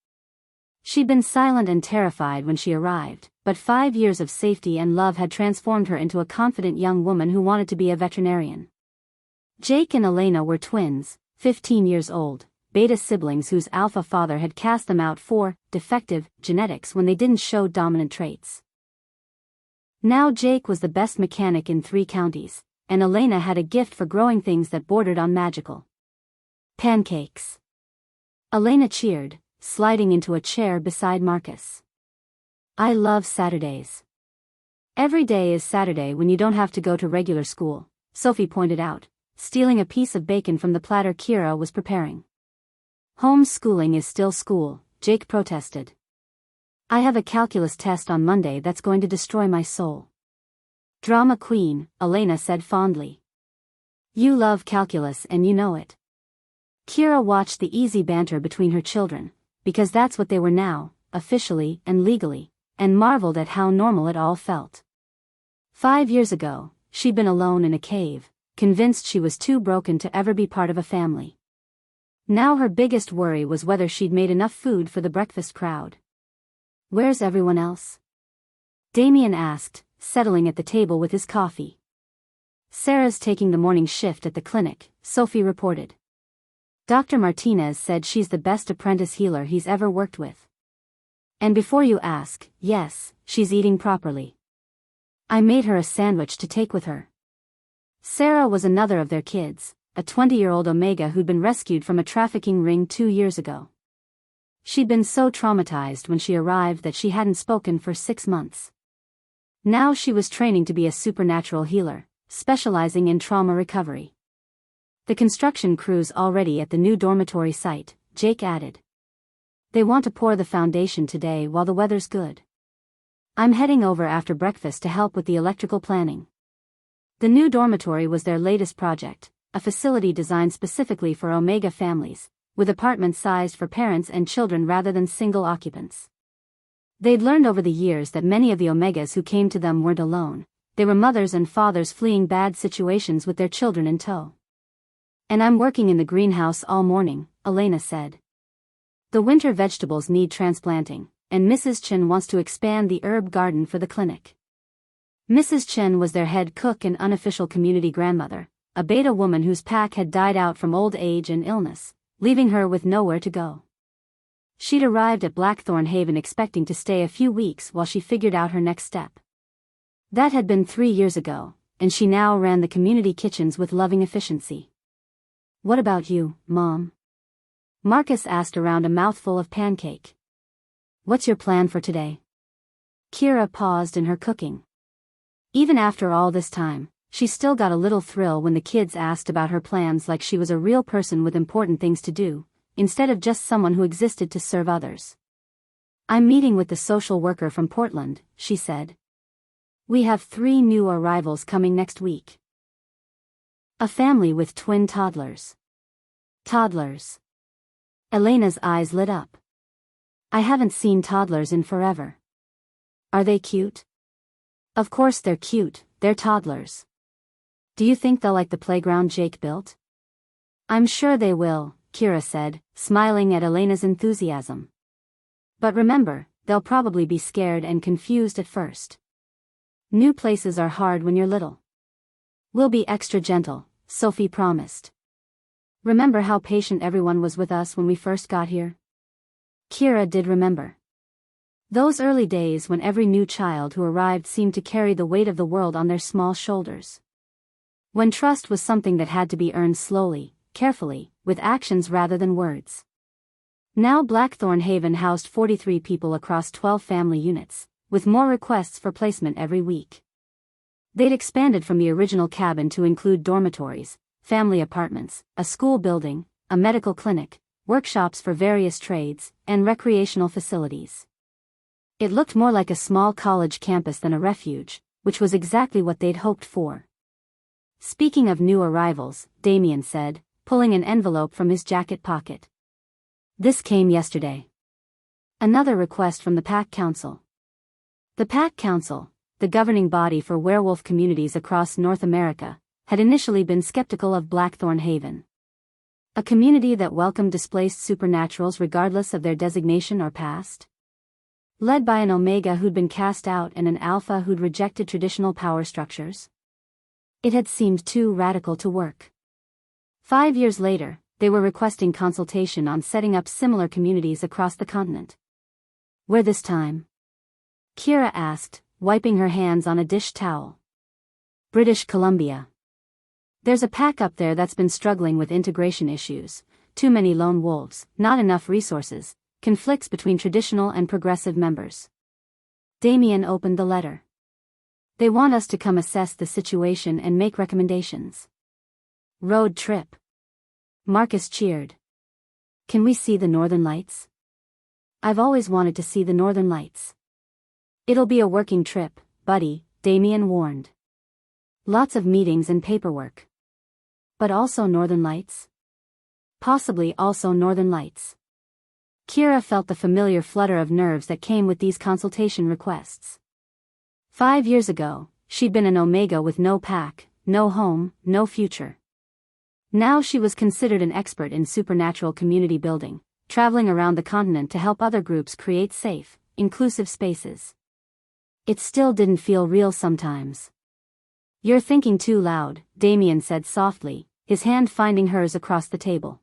She'd been silent and terrified when she arrived, but 5 years of safety and love had transformed her into a confident young woman who wanted to be a veterinarian. Jake and Elena were twins, 15 years old, beta siblings whose alpha father had cast them out for defective genetics when they didn't show dominant traits. Now Jake was the best mechanic in 3 counties, and Elena had a gift for growing things that bordered on magical. Pancakes. Elena cheered, sliding into a chair beside Marcus. "I love Saturdays. Every day is Saturday when you don't have to go to regular school," Sophie pointed out, stealing a piece of bacon from the platter Kira was preparing. "Homeschooling is still school," Jake protested. "I have a calculus test on Monday that's going to destroy my soul." "Drama queen," Elena said fondly. "You love calculus and you know it." Kira watched the easy banter between her children, because that's what they were now, officially and legally, and marveled at how normal it all felt. 5 years ago, she'd been alone in a cave, convinced she was too broken to ever be part of a family. Now her biggest worry was whether she'd made enough food for the breakfast crowd. "Where's everyone else?" Damian asked, settling at the table with his coffee. "Sarah's taking the morning shift at the clinic," Sophie reported. "Dr. Martinez said she's the best apprentice healer he's ever worked with. And before you ask, yes, she's eating properly. I made her a sandwich to take with her." Sarah was another of their kids, a 20-year-old Omega who'd been rescued from a trafficking ring 2 years ago. She'd been so traumatized when she arrived that she hadn't spoken for 6 months. Now she was training to be a supernatural healer, specializing in trauma recovery. "The construction crew's already at the new dormitory site," Jake added. "They want to pour the foundation today while the weather's good. I'm heading over after breakfast to help with the electrical planning." The new dormitory was their latest project, a facility designed specifically for Omega families, with apartments sized for parents and children rather than single occupants. They'd learned over the years that many of the Omegas who came to them weren't alone. They were mothers and fathers fleeing bad situations with their children in tow. "And I'm working in the greenhouse all morning," Elena said. "The winter vegetables need transplanting, and Mrs. Chen wants to expand the herb garden for the clinic." Mrs. Chen was their head cook and unofficial community grandmother, a beta woman whose pack had died out from old age and illness, leaving her with nowhere to go. She'd arrived at Blackthorn Haven expecting to stay a few weeks while she figured out her next step. That had been 3 years ago, and she now ran the community kitchens with loving efficiency. "What about you, Mom?" Marcus asked around a mouthful of pancake. "What's your plan for today?" Kira paused in her cooking. Even after all this time, she still got a little thrill when the kids asked about her plans like she was a real person with important things to do, instead of just someone who existed to serve others. "I'm meeting with the social worker from Portland," she said. "We have 3 new arrivals coming next week. A family with twin toddlers." "Toddlers." Elena's eyes lit up. "I haven't seen toddlers in forever. Are they cute?" "Of course they're cute, they're toddlers. Do you think they'll like the playground Jake built?" "I'm sure they will," Kira said, smiling at Elena's enthusiasm. "But remember, they'll probably be scared and confused at first. New places are hard when you're little." "We'll be extra gentle," Sophie promised. "Remember how patient everyone was with us when we first got here?" Kira did remember. Those early days when every new child who arrived seemed to carry the weight of the world on their small shoulders. When trust was something that had to be earned slowly, carefully, with actions rather than words. Now Blackthorn Haven housed 43 people across 12 family units, with more requests for placement every week. They'd expanded from the original cabin to include dormitories, family apartments, a school building, a medical clinic, workshops for various trades, and recreational facilities. It looked more like a small college campus than a refuge, which was exactly what they'd hoped for. Speaking of new arrivals, Damian said, pulling an envelope from his jacket pocket. This came yesterday. Another request from the Pack Council. The Pack Council, the governing body for werewolf communities across North America, had initially been skeptical of Blackthorn Haven. A community that welcomed displaced supernaturals regardless of their designation or past. Led by an Omega who'd been cast out and an Alpha who'd rejected traditional power structures. It had seemed too radical to work. 5 years later, they were requesting consultation on setting up similar communities across the continent. Where this time? Kira asked, wiping her hands on a dish towel. British Columbia. There's a pack up there that's been struggling with integration issues, too many lone wolves, not enough resources, conflicts between traditional and progressive members. Damian opened the letter. They want us to come assess the situation and make recommendations. Road trip. Marcus cheered. Can we see the Northern Lights? I've always wanted to see the Northern Lights. It'll be a working trip, buddy, Damian warned. Lots of meetings and paperwork. But also Northern Lights? Possibly also Northern Lights. Kira felt the familiar flutter of nerves that came with these consultation requests. 5 years ago, she'd been an Omega with no pack, no home, no future. Now she was considered an expert in supernatural community building, traveling around the continent to help other groups create safe, inclusive spaces. It still didn't feel real sometimes. You're thinking too loud, Damian said softly, his hand finding hers across the table.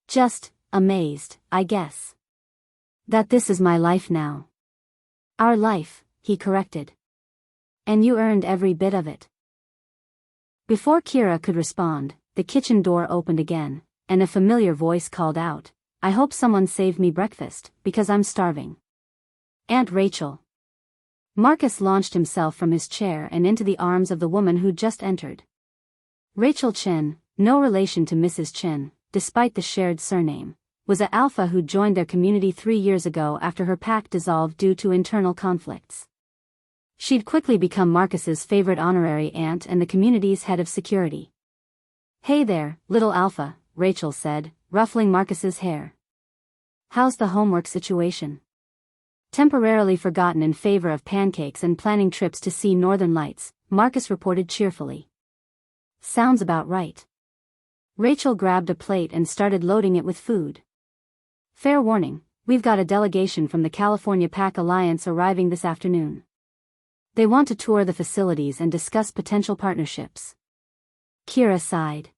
Just amazed, I guess. That this is my life now. Our life, he corrected. And you earned every bit of it. Before Kira could respond, the kitchen door opened again, and a familiar voice called out, I hope someone saved me breakfast, because I'm starving. Aunt Rachel. Marcus launched himself from his chair and into the arms of the woman who'd just entered. Rachel Chen, no relation to Mrs. Chen, despite the shared surname, was an Alpha who'd joined their community 3 years ago after her pack dissolved due to internal conflicts. She'd quickly become Marcus's favorite honorary aunt and the community's head of security. Hey there, little Alpha, Rachel said, ruffling Marcus's hair. How's the homework situation? Temporarily forgotten in favor of pancakes and planning trips to see Northern Lights, Marcus reported cheerfully. Sounds about right. Rachel grabbed a plate and started loading it with food. Fair warning, we've got a delegation from the California Pack Alliance arriving this afternoon. They want to tour the facilities and discuss potential partnerships. Kira sighed.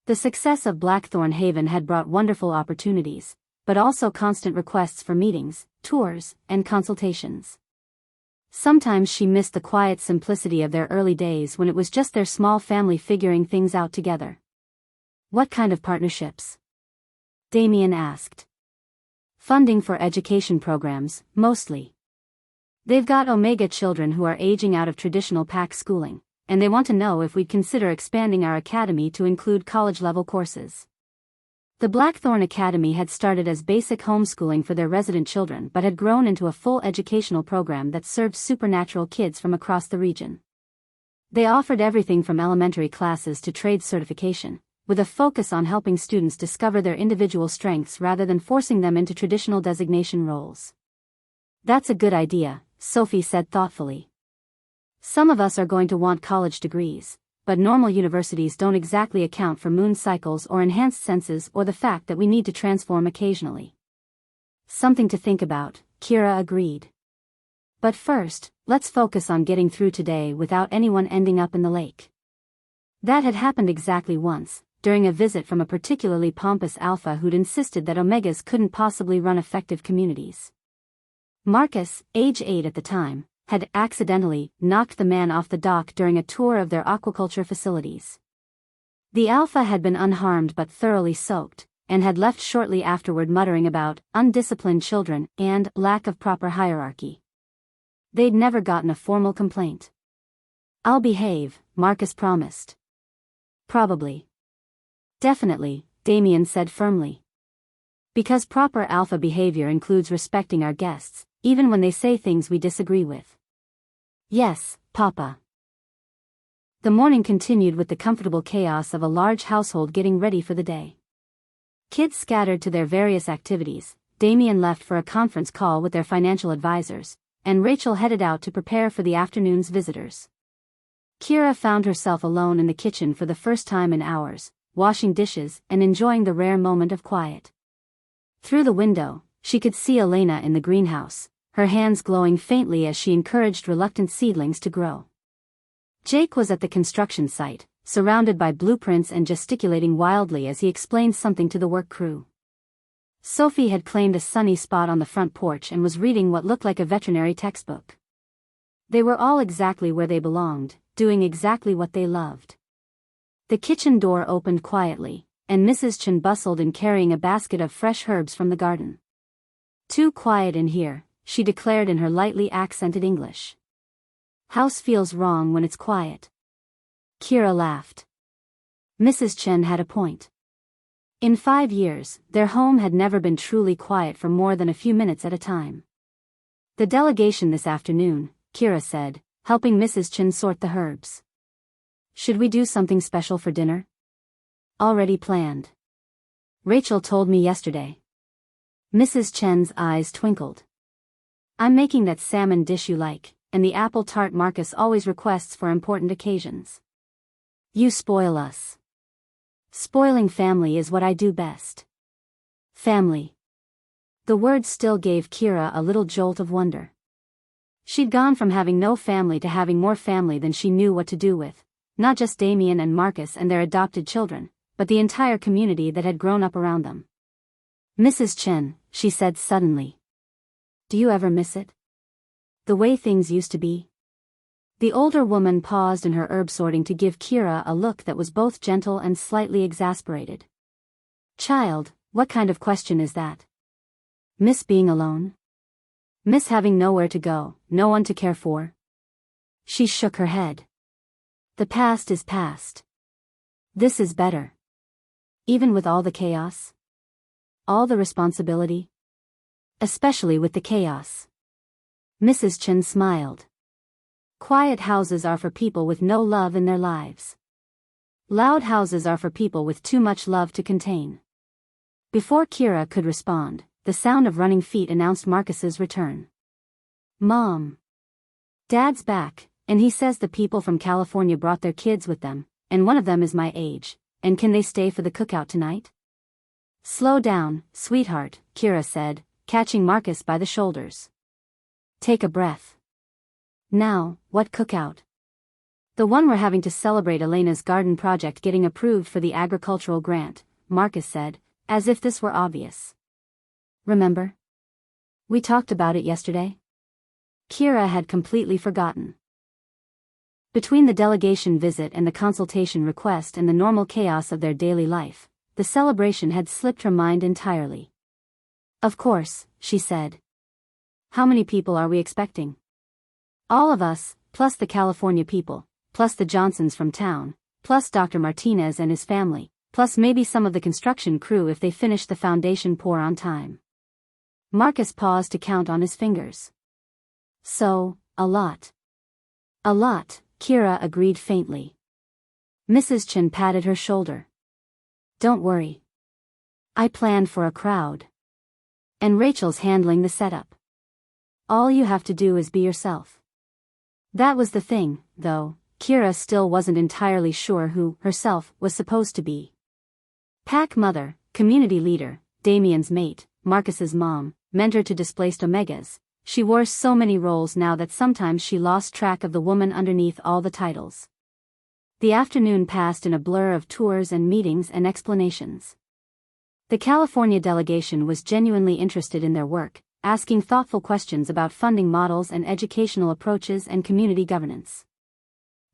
The success of Blackthorn Haven had brought wonderful opportunities, but also constant requests for meetings, tours, and consultations. Sometimes she missed the quiet simplicity of their early days when it was just their small family figuring things out together. What kind of partnerships? Damian asked. Funding for education programs, mostly. They've got Omega children who are aging out of traditional pack schooling, and they want to know if we'd consider expanding our academy to include college-level courses. The Blackthorn Academy had started as basic homeschooling for their resident children but had grown into a full educational program that served supernatural kids from across the region. They offered everything from elementary classes to trade certification, with a focus on helping students discover their individual strengths rather than forcing them into traditional designation roles. That's a good idea, Sophie said thoughtfully. Some of us are going to want college degrees, but normal universities don't exactly account for moon cycles or enhanced senses or the fact that we need to transform occasionally. Something to think about, Kira agreed. But first, let's focus on getting through today without anyone ending up in the lake. That had happened exactly once, during a visit from a particularly pompous Alpha who'd insisted that Omegas couldn't possibly run effective communities. Marcus, age 8 at the time, had accidentally knocked the man off the dock during a tour of their aquaculture facilities. The Alpha had been unharmed but thoroughly soaked, and had left shortly afterward muttering about undisciplined children and lack of proper hierarchy. They'd never gotten a formal complaint. I'll behave, Marcus promised. Probably. Definitely, Damian said firmly. Because proper alpha behavior includes respecting our guests, even when they say things we disagree with. Yes, Papa. The morning continued with the comfortable chaos of a large household getting ready for the day. Kids scattered to their various activities, Damian left for a conference call with their financial advisors, and Rachel headed out to prepare for the afternoon's visitors. Kira found herself alone in the kitchen for the first time in hours, washing dishes and enjoying the rare moment of quiet. Through the window, she could see Elena in the greenhouse, her hands glowing faintly as she encouraged reluctant seedlings to grow. Jake was at the construction site, surrounded by blueprints and gesticulating wildly as he explained something to the work crew. Sophie had claimed a sunny spot on the front porch and was reading what looked like a veterinary textbook. They were all exactly where they belonged, doing exactly what they loved. The kitchen door opened quietly, and Mrs. Chen bustled in carrying a basket of fresh herbs from the garden. "Too quiet in here," she declared in her lightly accented English. "House feels wrong when it's quiet." Kira laughed. Mrs. Chen had a point. In 5 years, their home had never been truly quiet for more than a few minutes at a time. "The delegation this afternoon," Kira said, helping Mrs. Chen sort the herbs. "Should we do something special for dinner?" "Already planned. Rachel told me yesterday." Mrs. Chen's eyes twinkled. "I'm making that salmon dish you like, and the apple tart Marcus always requests for important occasions." "You spoil us." "Spoiling family is what I do best." Family. The word still gave Kira a little jolt of wonder. She'd gone from having no family to having more family than she knew what to do with, not just Damian and Marcus and their adopted children, but the entire community that had grown up around them. "Mrs. Chen," she said suddenly. "Do you ever miss it? The way things used to be?" The older woman paused in her herb sorting to give Kira a look that was both gentle and slightly exasperated. "Child, what kind of question is that? Miss being alone? Miss having nowhere to go, no one to care for?" She shook her head. "The past is past. This is better. Even with all the chaos? All the responsibility? Especially with the chaos." Mrs. Chen smiled. "Quiet houses are for people with no love in their lives. Loud houses are for people with too much love to contain." Before Kira could respond, the sound of running feet announced Marcus's return. "Mom. Dad's back, and he says the people from California brought their kids with them, and one of them is my age, and can they stay for the cookout tonight?" "Slow down, sweetheart," Kira said, catching Marcus by the shoulders. "Take a breath. Now, what cookout?" "The one we're having to celebrate Elena's garden project getting approved for the agricultural grant," Marcus said, as if this were obvious. "Remember? We talked about it yesterday?" Kira had completely forgotten. Between the delegation visit and the consultation request and the normal chaos of their daily life, the celebration had slipped her mind entirely. "Of course," she said. "How many people are we expecting?" "All of us, plus the California people, plus the Johnsons from town, plus Dr. Martinez and his family, plus maybe some of the construction crew if they finish the foundation pour on time." Marcus paused to count on his fingers. "So, a lot." "A lot," Kira agreed faintly. Mrs. Chen patted her shoulder. "Don't worry. I planned for a crowd. And Rachel's handling the setup. All you have to do is be yourself." That was the thing, though, Kira still wasn't entirely sure who herself was supposed to be. Pack mother, community leader, Damian's mate, Marcus's mom, mentor to displaced Omegas. She wore so many roles now that sometimes she lost track of the woman underneath all the titles. The afternoon passed in a blur of tours and meetings and explanations. The California delegation was genuinely interested in their work, asking thoughtful questions about funding models and educational approaches and community governance.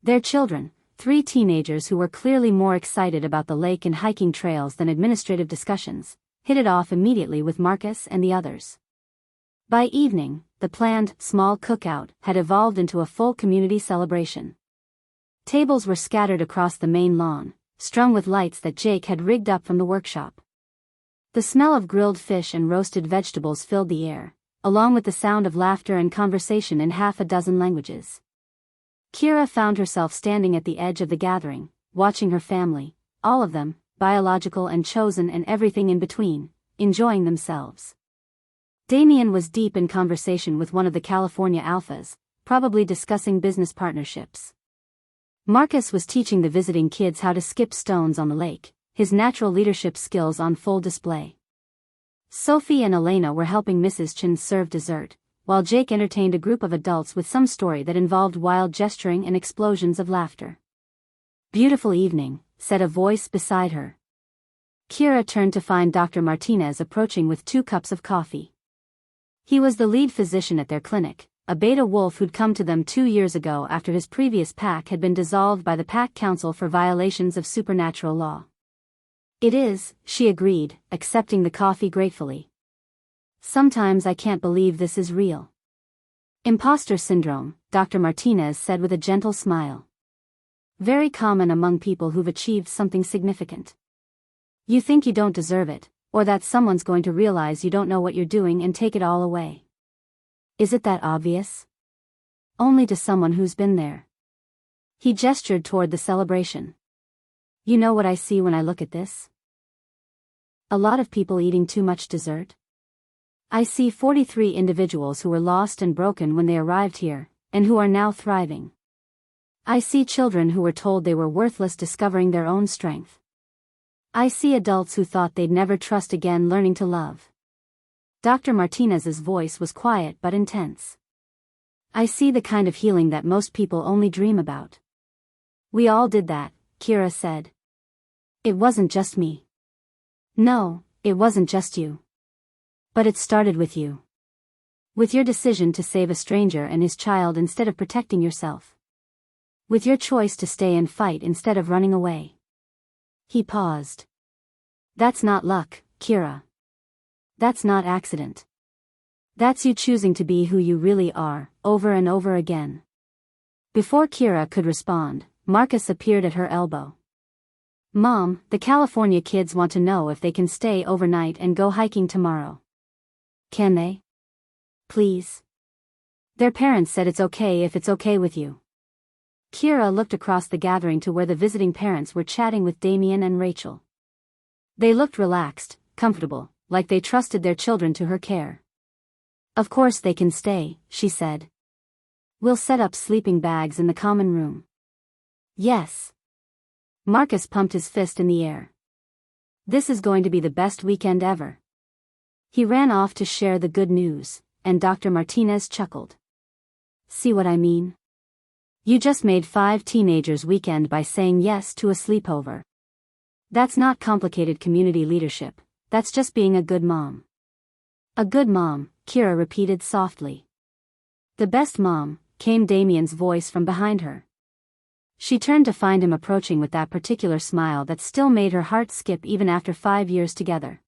Their children, 3 teenagers who were clearly more excited about the lake and hiking trails than administrative discussions, hit it off immediately with Marcus and the others. By evening, the planned small cookout had evolved into a full community celebration. Tables were scattered across the main lawn, strung with lights that Jake had rigged up from the workshop. The smell of grilled fish and roasted vegetables filled the air, along with the sound of laughter and conversation in half a dozen languages. Kira found herself standing at the edge of the gathering, watching her family, all of them, biological and chosen and everything in between, enjoying themselves. Damian was deep in conversation with one of the California alphas, probably discussing business partnerships. Marcus was teaching the visiting kids how to skip stones on the lake, his natural leadership skills on full display. Sophie and Elena were helping Mrs. Chen serve dessert, while Jake entertained a group of adults with some story that involved wild gesturing and explosions of laughter. "Beautiful evening," said a voice beside her. Kira turned to find Dr. Martinez approaching with 2 cups of coffee. He was the lead physician at their clinic, a beta wolf who'd come to them 2 years ago after his previous pack had been dissolved by the Pack Council for violations of supernatural law. "It is," she agreed, accepting the coffee gratefully. "Sometimes I can't believe this is real." "Imposter syndrome," Dr. Martinez said with a gentle smile. "Very common among people who've achieved something significant. You think you don't deserve it, or that someone's going to realize you don't know what you're doing and take it all away. Is it that obvious? Only to someone who's been there." He gestured toward the celebration. "You know what I see when I look at this? A lot of people eating too much dessert. I see 43 individuals who were lost and broken when they arrived here, and who are now thriving. I see children who were told they were worthless discovering their own strength. I see adults who thought they'd never trust again learning to love." Dr. Martinez's voice was quiet but intense. "I see the kind of healing that most people only dream about." "We all did that," Kira said. "It wasn't just me." "No, it wasn't just you. But it started with you. With your decision to save a stranger and his child instead of protecting yourself. With your choice to stay and fight instead of running away." He paused. "That's not luck, Kira. That's not accident. That's you choosing to be who you really are, over and over again." Before Kira could respond, Marcus appeared at her elbow. "Mom, the California kids want to know if they can stay overnight and go hiking tomorrow. Can they? Please? Their parents said it's okay if it's okay with you." Kira looked across the gathering to where the visiting parents were chatting with Damian and Rachel. They looked relaxed, comfortable, like they trusted their children to her care. "Of course they can stay," she said. "We'll set up sleeping bags in the common room." "Yes." Marcus pumped his fist in the air. "This is going to be the best weekend ever." He ran off to share the good news, and Dr. Martinez chuckled. "See what I mean? You just made 5 teenagers' weekend by saying yes to a sleepover. That's not complicated community leadership, that's just being a good mom." "A good mom," Kira repeated softly. "The best mom," came Damian's voice from behind her. She turned to find him approaching with that particular smile that still made her heart skip even after 5 years together.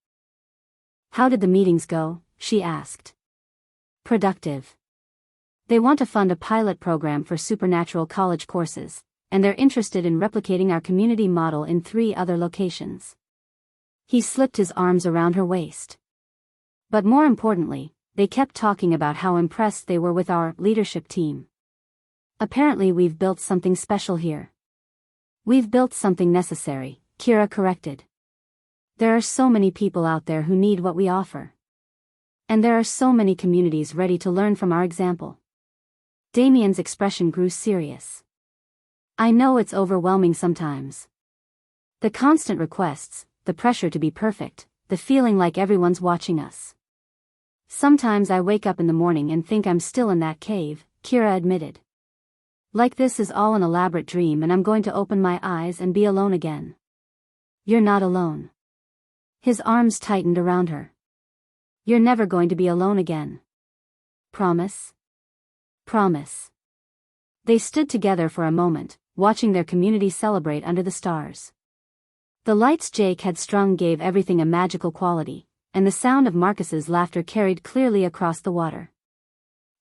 "How did the meetings go?" she asked. "Productive. They want to fund a pilot program for supernatural college courses, and they're interested in replicating our community model in 3 other locations." He slipped his arms around her waist. "But more importantly, they kept talking about how impressed they were with our leadership team. Apparently we've built something special here." "We've built something necessary," Kira corrected. "There are so many people out there who need what we offer. And there are so many communities ready to learn from our example." Damian's expression grew serious. "I know it's overwhelming sometimes. The constant requests, the pressure to be perfect, the feeling like everyone's watching us. Sometimes I wake up in the morning and think I'm still in that cave," Kira admitted. "Like this is all an elaborate dream and I'm going to open my eyes and be alone again." "You're not alone." His arms tightened around her. "You're never going to be alone again. Promise? Promise." They stood together for a moment, watching their community celebrate under the stars. The lights Jake had strung gave everything a magical quality, and the sound of Marcus's laughter carried clearly across the water.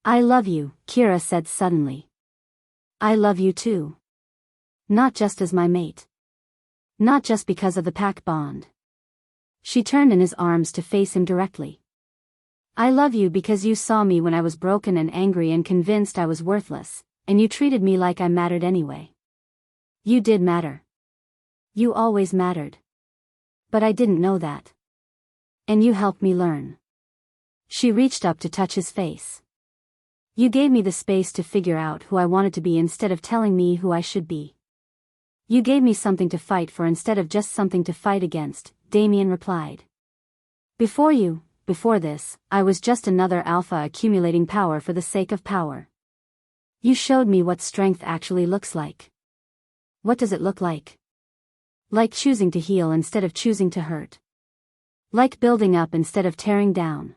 "I love you," Kira said suddenly. "I love you too. Not just as my mate. Not just because of the pack bond. She turned in his arms to face him directly. I love you because you saw me when I was broken and angry and convinced I was worthless, and you treated me like I mattered anyway. You did matter. You always mattered. But I didn't know that. And you helped me learn. She reached up to touch his face. You gave me the space to figure out who I wanted to be instead of telling me who I should be. You gave me something to fight for instead of just something to fight against, Damian replied. Before this, I was just another alpha accumulating power for the sake of power. You showed me what strength actually looks like. What does it look like? Like choosing to heal instead of choosing to hurt. Like building up instead of tearing down.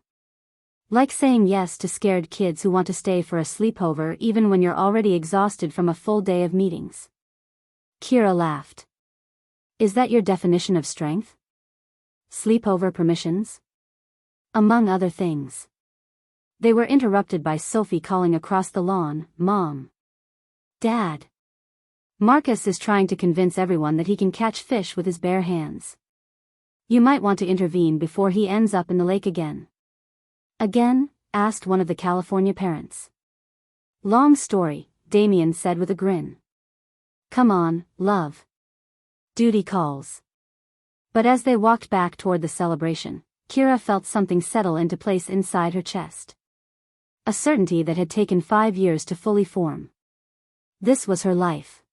Like saying yes to scared kids who want to stay for a sleepover even when you're already exhausted from a full day of meetings. Kira laughed. Is that your definition of strength? Sleepover permissions? Among other things. They were interrupted by Sophie calling across the lawn, Mom. Dad. Marcus is trying to convince everyone that he can catch fish with his bare hands. You might want to intervene before he ends up in the lake again. Again? Asked one of the California parents. Long story, Damian said with a grin. Come on, love. Duty calls. But as they walked back toward the celebration, Kira felt something settle into place inside her chest. A certainty that had taken 5 years to fully form. This was her life.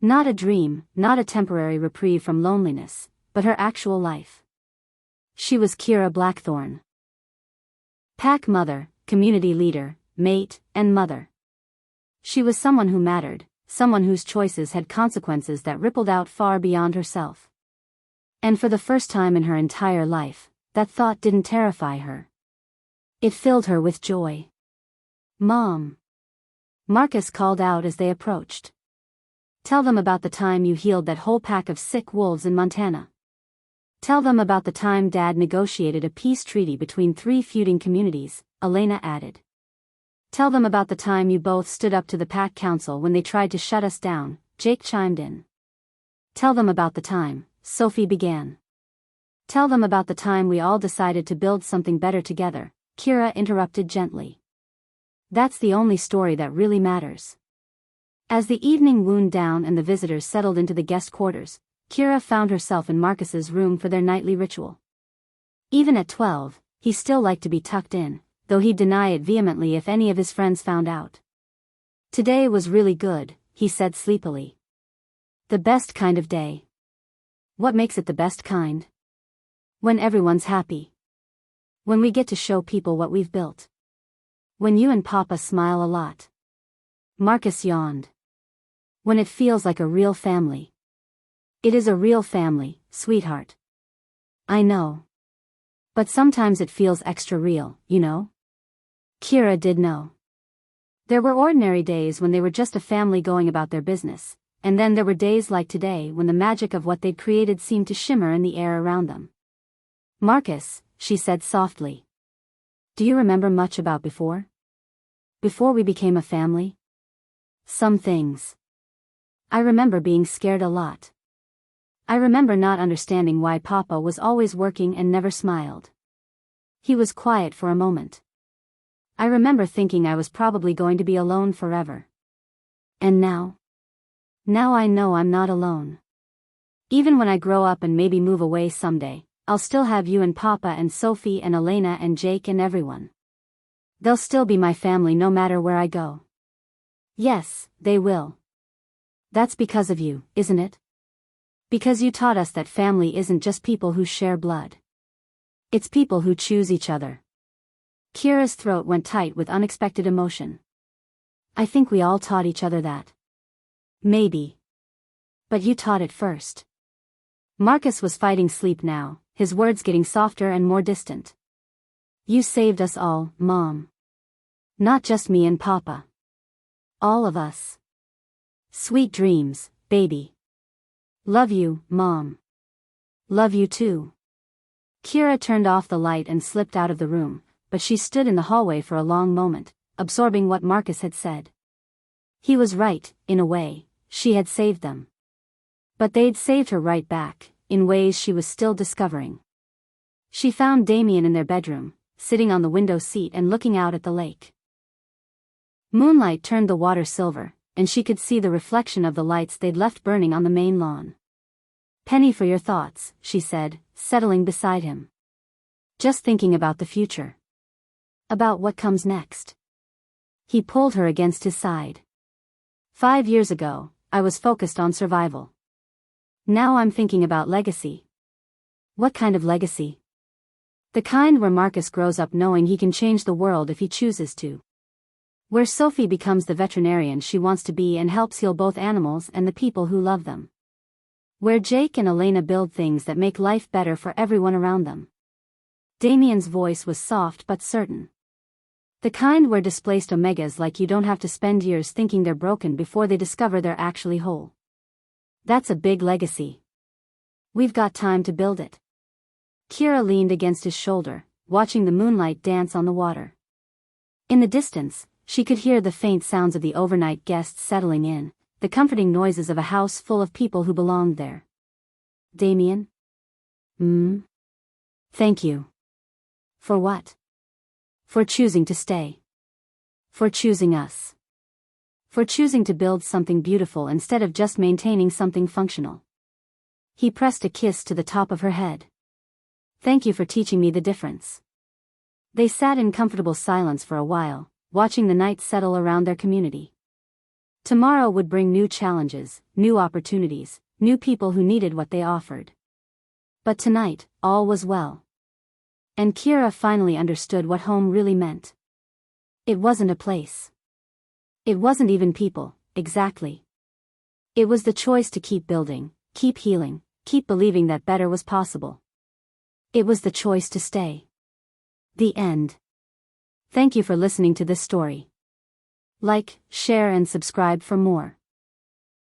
Not a dream, not a temporary reprieve from loneliness, but her actual life. She was Kira Blackthorne. Pack mother, community leader, mate, and mother. She was someone who mattered, someone whose choices had consequences that rippled out far beyond herself. And for the first time in her entire life, that thought didn't terrify her. It filled her with joy. Mom. Marcus called out as they approached. Tell them about the time you healed that whole pack of sick wolves in Montana. Tell them about the time Dad negotiated a peace treaty between 3 feuding communities, Elena added. Tell them about the time you both stood up to the Pack Council when they tried to shut us down, Jake chimed in. Tell them about the time, Sophie began. Tell them about the time we all decided to build something better together, Kira interrupted gently. That's the only story that really matters. As the evening wound down and the visitors settled into the guest quarters, Kira found herself in Marcus's room for their nightly ritual. Even at 12, he still liked to be tucked in, though he'd deny it vehemently if any of his friends found out. Today was really good, he said sleepily. The best kind of day. What makes it the best kind? When everyone's happy. When we get to show people what we've built. When you and Papa smile a lot. Marcus yawned. When it feels like a real family. It is a real family, sweetheart. I know. But sometimes it feels extra real, you know? Kira did know. There were ordinary days when they were just a family going about their business, and then there were days like today when the magic of what they'd created seemed to shimmer in the air around them. Marcus, she said softly. Do you remember much about before? Before we became a family? Some things. I remember being scared a lot. I remember not understanding why Papa was always working and never smiled. He was quiet for a moment. I remember thinking I was probably going to be alone forever. And now? Now I know I'm not alone. Even when I grow up and maybe move away someday, I'll still have you and Papa and Sophie and Elena and Jake and everyone. They'll still be my family no matter where I go. Yes, they will. That's because of you, isn't it? Because you taught us that family isn't just people who share blood. It's people who choose each other. Kira's throat went tight with unexpected emotion. I think we all taught each other that. Maybe. But you taught it first. Marcus was fighting sleep now, his words getting softer and more distant. You saved us all, Mom. Not just me and Papa. All of us. Sweet dreams, baby. Love you, Mom. Love you too. Kira turned off the light and slipped out of the room, but she stood in the hallway for a long moment, absorbing what Marcus had said. He was right, in a way, she had saved them. But they'd saved her right back, in ways she was still discovering. She found Damian in their bedroom, sitting on the window seat and looking out at the lake. Moonlight turned the water silver, and she could see the reflection of the lights they'd left burning on the main lawn. "Penny for your thoughts," she said, settling beside him. "Just thinking about the future. About what comes next." He pulled her against his side. 5 years ago, I was focused on survival. Now I'm thinking about legacy." "What kind of legacy?" "The kind where Marcus grows up knowing he can change the world if he chooses to. Where Sophie becomes the veterinarian she wants to be and helps heal both animals and the people who love them. Where Jake and Elena build things that make life better for everyone around them." Damian's voice was soft but certain. "The kind where displaced omegas like you don't have to spend years thinking they're broken before they discover they're actually whole. That's a big legacy. We've got time to build it." Kira leaned against his shoulder, watching the moonlight dance on the water. In the distance, she could hear the faint sounds of the overnight guests settling in, the comforting noises of a house full of people who belonged there. "Damian?" "Thank you." "For what?" "For choosing to stay. For choosing us. For choosing to build something beautiful instead of just maintaining something functional." He pressed a kiss to the top of her head. "Thank you for teaching me the difference." They sat in comfortable silence for a while, watching the night settle around their community. Tomorrow would bring new challenges, new opportunities, new people who needed what they offered. But tonight, all was well. And Kira finally understood what home really meant. It wasn't a place. It wasn't even people, exactly. It was the choice to keep building, keep healing, keep believing that better was possible. It was the choice to stay. The end. Thank you for listening to this story. Like, share and subscribe for more.